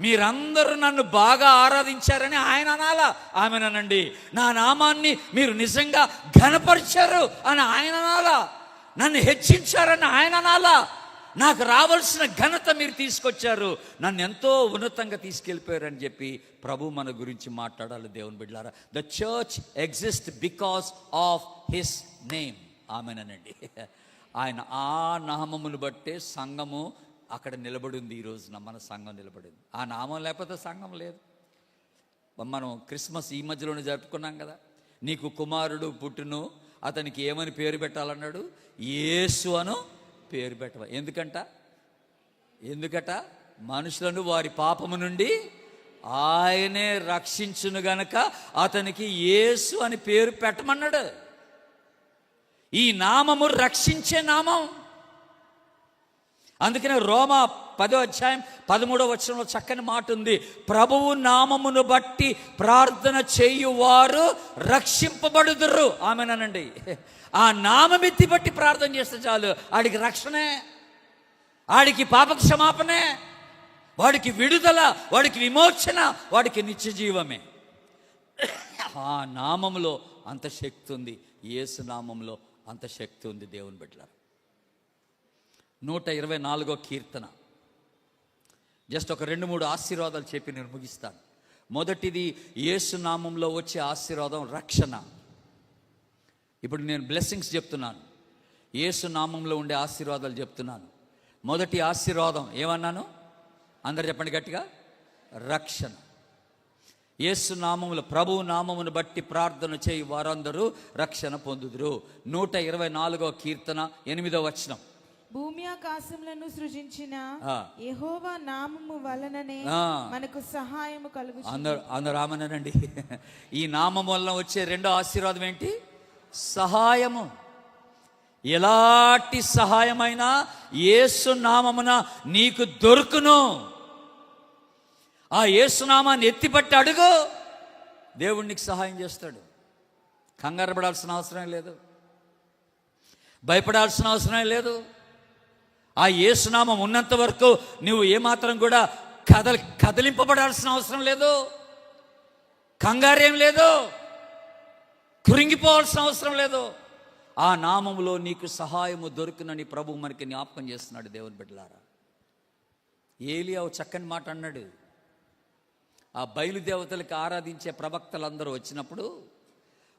మీరందరూ నన్ను బాగా ఆరాధించారని ఆయన అనాలా, ఆమెనండి. నా నామాన్ని మీరు నిజంగా ఘనపరిచారు అని ఆయన అనాలా, నన్ను హెచ్చించారని ఆయన అనాలా. నాకు రావాల్సిన ఘనత మీరు తీసుకొచ్చారు, నన్ను ఎంతో ఉన్నతంగా తీసుకెళ్ళిపోయారని చెప్పి ప్రభు మన గురించి మాట్లాడాలి. దేవుని బిడ్డలారా, the church exist because of his name. ఆమెనండి. ఆయన ఆ నామమును బట్టే సంఘము అక్కడ నిలబడింది. ఈ రోజున మన సంఘం నిలబడింది. ఆ నామం లేకపోతే సంఘం లేదు. మనం క్రిస్మస్ ఈ మధ్యలోనే జరుపుకున్నాం కదా. నీకు కుమారుడు పుట్టును, అతనికి ఏమని పేరు పెట్టాలన్నాడు? యేసు అను పేరు పెట్టవ. ఎందుకట? మనుషులను వారి పాపము నుండి ఆయనే రక్షించును గనక అతనికి యేసు అని పేరు పెట్టమన్నాడు. ఈ నామము రక్షించే నామం. అందుకనే రోమా 10వ అధ్యాయం 13వ వచనంలో చక్కని మాట ఉంది. ప్రభువు నామమును బట్టి ప్రార్థన చేయువారు రక్షింపబడుదురు. ఆమెనండి. ఆ నామమెత్తి బట్టి ప్రార్థన చేస్తే చాలు, ఆడికి రక్షణే, ఆడికి పాప క్షమాపణే, వాడికి విడుదల, వాడికి విమోచన, వాడికి నిత్య జీవమే. ఆ నామములో అంత శక్తి ఉంది. యేసు నామంలో అంత శక్తి ఉంది. దేవుని బిడ్డలారా, 124వ కీర్తన, జస్ట్ ఒక 2-3 ఆశీర్వాదాలు చెప్పి నేను ముగిస్తాను. మొదటిది, యేసు నామంలో వచ్చే ఆశీర్వాదం రక్షణ. ఇప్పుడు నేను బ్లెస్సింగ్స్ చెప్తున్నాను, యేసు నామంలో ఉండే ఆశీర్వాదాలు చెప్తున్నాను. మొదటి ఆశీర్వాదం ఏమన్నాను? అందరు చెప్పండి గట్టిగా. రక్షణ. యేసు నామములో, ప్రభువు నామమును బట్టి ప్రార్థన చేయి వారందరూ రక్షణ పొందుదురు. 124వ కీర్తన 8వ వచనం. భూమి ఆకాశములను సృజించిన యెహోవా నామము వలననే మనకు సహాయము కలుగు. అందరూ రామనండి. ఈ నామం వలన వచ్చే రెండో ఆశీర్వాదం ఏంటి? సహాయము. ఎలాంటి సహాయమైనా యేసు నామమున నీకు దొరుకును. ఆ యేసునామాన్ని ఎత్తిపట్టి అడుగు, దేవుడు నీకు సహాయం చేస్తాడు. కంగారు పడాల్సిన అవసరం లేదు, భయపడాల్సిన అవసరం లేదు. ఆ యేసునామం ఉన్నంత వరకు నువ్వు ఏమాత్రం కూడా కదిలింపబడాల్సిన అవసరం లేదు, కంగారేం లేదు, కురింగిపోవాల్సిన అవసరం లేదు. ఆ నామములో నీకు సహాయము దొరుకునని ప్రభు మనకి జ్ఞాపకం చేస్తున్నాడు. దేవుని బిడ్డలారా, ఏలియా చక్కని మాట అన్నాడు. ఆ బయలుదేవతలకు ఆరాధించే ప్రవక్తలందరూ వచ్చినప్పుడు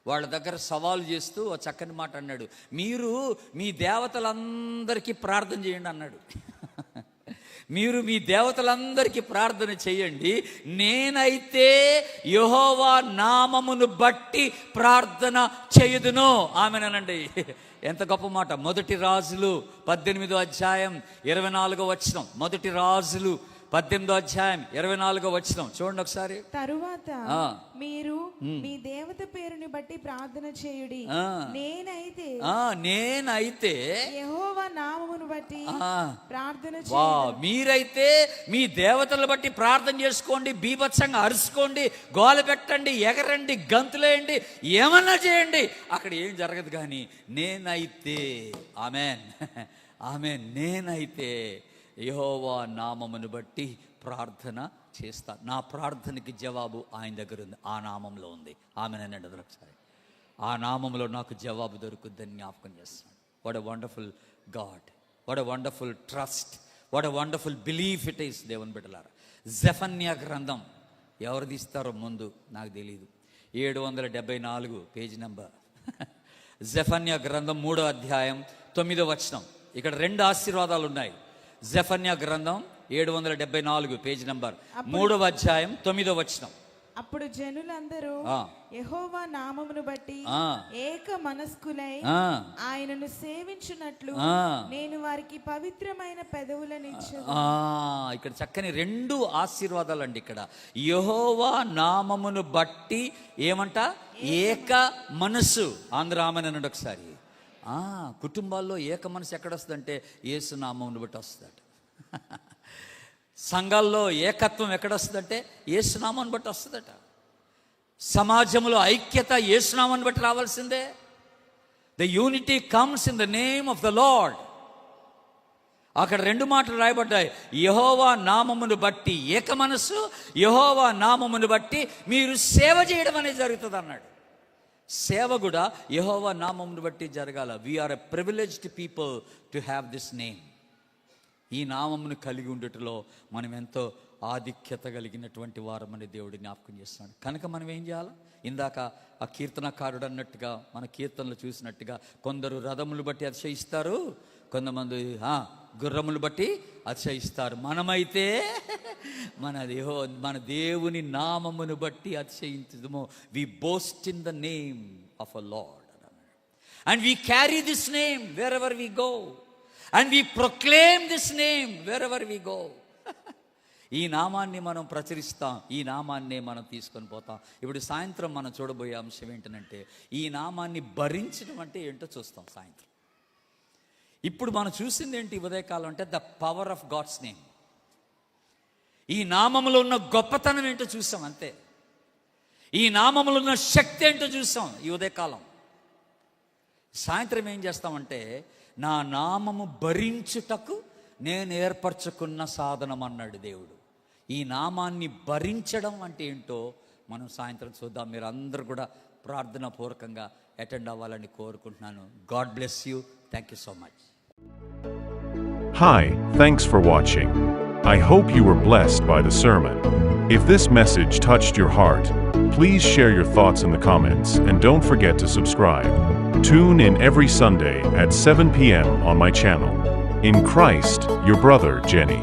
వాళ్ళ దగ్గర సవాలు చేస్తూ ఆ చక్కని మాట అన్నాడు. మీరు మీ దేవతలందరికీ ప్రార్థన చేయండి అన్నాడు. మీరు మీ దేవతలందరికీ ప్రార్థన చేయండి, నేనైతే యెహోవా నామమును బట్టి ప్రార్థన చేయుదును. ఆమెనండి. ఎంత గొప్ప మాట. 1 రాజులు 18వ అధ్యాయం 24వ వచనం. 1 రాజులు 18వ అధ్యాయం 24వ వచనం చూడండి ఒకసారి. తరువాత మీరు మీ దేవత పేరుని బట్టి ప్రార్థన చేయుడి. నేనైతే యెహోవా నామమును బట్టి ప్రార్థన చేయుడి. మీరైతే మీ దేవతలను బట్టి ప్రార్థన చేసుకోండి, బీభత్సంగా అరుచుకోండి, గోల పెట్టండి, ఎగరండి, గంతులేయండి, ఏమన్నా చేయండి, అక్కడ ఏం జరగదు. కానీ నేనైతే ఆమేన్ ఆమేన్ నేనైతే యెహోవా నామమును బట్టి ప్రార్థన చేస్తా. నా ప్రార్థనకి జవాబు ఆయన దగ్గర ఉంది, ఆ నామంలో ఉంది. ఆమెన్ అనండి ఒకసారి. ఆ నామంలో నాకు జవాబు దొరుకుద్దని జ్ఞాపకం చేస్తాను. What a wonderful God, what a wonderful trust, what a wonderful belief it is. దేవుని బిడ్డలారా, జెఫన్యా గ్రంథం ఎవరు తీస్తారో ముందు నాకు తెలియదు. 774 పేజీ నెంబర్. జెఫన్యా గ్రంథం 3వ అధ్యాయం 9వ వచనం. ఇక్కడ 2 ఆశీర్వాదాలు ఉన్నాయి. జెఫన్యా గ్రంథం 774 పేజీ నంబర్ 3వ అధ్యాయం 9వ వచనం. అప్పుడు జనులందరూ యెహోవా నామమును బట్టి ఏక మనస్కులై ఆయనను సేవించున్నట్లు నేను వారికి పవిత్రమైన పెదవులనిచ్చెదను. ఇక్కడ చక్కని 2 ఆశీర్వాదాలు అండి. ఇక్కడ యెహోవా నామమును బట్టి ఏమంట? ఏక మనస్సు. ఆంధ్రామని ఒకసారి. కుటుంబాల్లో ఏక మనసు ఎక్కడొస్తుందంటే యేసు నామమును బట్టి వస్తుందట. సంఘాల్లో ఏకత్వం ఎక్కడొస్తుందంటే యేసు నామాన్ని బట్టి వస్తుందట. సమాజంలో ఐక్యత యేసు నామాన్ని బట్టి రావాల్సిందే. The unity comes in the name of the lord. అక్కడ 2 మాటలు రాయబడ్డాయి. యెహోవా నామమును బట్టి ఏక మనసు, యెహోవా నామమును బట్టి మీరు సేవ చేయడం అనేది జరుగుతుంది అన్నాడు. సేవ కూడా యెహోవా నామమును బట్టి జరగాల. We are a privileged people to have this name. ఈ నామమును కలిగి ఉండటంలో మనం ఎంతో ఆధిక్యత కలిగినటువంటి వారమని దేవుడు జ్ఞాపకం చేస్తున్నాడు. కనుక మనం ఏం చేయాలి? ఇందాక ఆ కీర్తనకారుడు అన్నట్టుగా, మన కీర్తనలు చూసినట్టుగా, కొందరు రథములు బట్టి అతిశయిస్తారు, కొంతమంది గుర్రములు బట్టి అతిశయిస్తారు. మనమైతే మన దేవుని నామమును బట్టి అతిశయించుము. We boast in the name of a lord and we carry this name wherever we go and we proclaim this name wherever we go. ఈ నామాన్ని మనం ప్రచురిస్తాం, ఈ నామాన్నే మనం తీసుకొని పోతాం. ఇప్పుడు సాయంత్రం మనం చూడబోయే అంశం ఏంటంటే ఈ నామాన్ని భరించడం అంటే ఏంటో చూస్తాం సాయంత్రం. ఇప్పుడు మనం చూసింది ఏంటి ఉదయకాలం అంటే the power of God's name. ఈ నామములో ఉన్న గొప్పతనం ఏంటో చూసాం అంతే. ఈ నామములో ఉన్న శక్తి ఏంటో చూసాం ఈ ఉదయకాలం. సాయంత్రం ఏం చేస్తామంటే నా నామము భరించుటకు నేను ఏర్పరచుకున్న సాధనం అన్నాడు దేవుడు. ఈ నామాన్ని భరించడం అంటే ఏంటో మనం సాయంత్రం చూద్దాం. మీరు అందరూ కూడా ప్రార్థనా పూర్వకంగా అటెండ్ అవ్వాలని కోరుకుంటున్నాను. God bless you. Thank you so much. Hi, thanks for watching. I hope you were blessed by the sermon. If this message touched your heart, please share your thoughts in the comments and don't forget to subscribe. Tune in every Sunday at 7 p.m. on my channel. In Christ, your brother Jenny.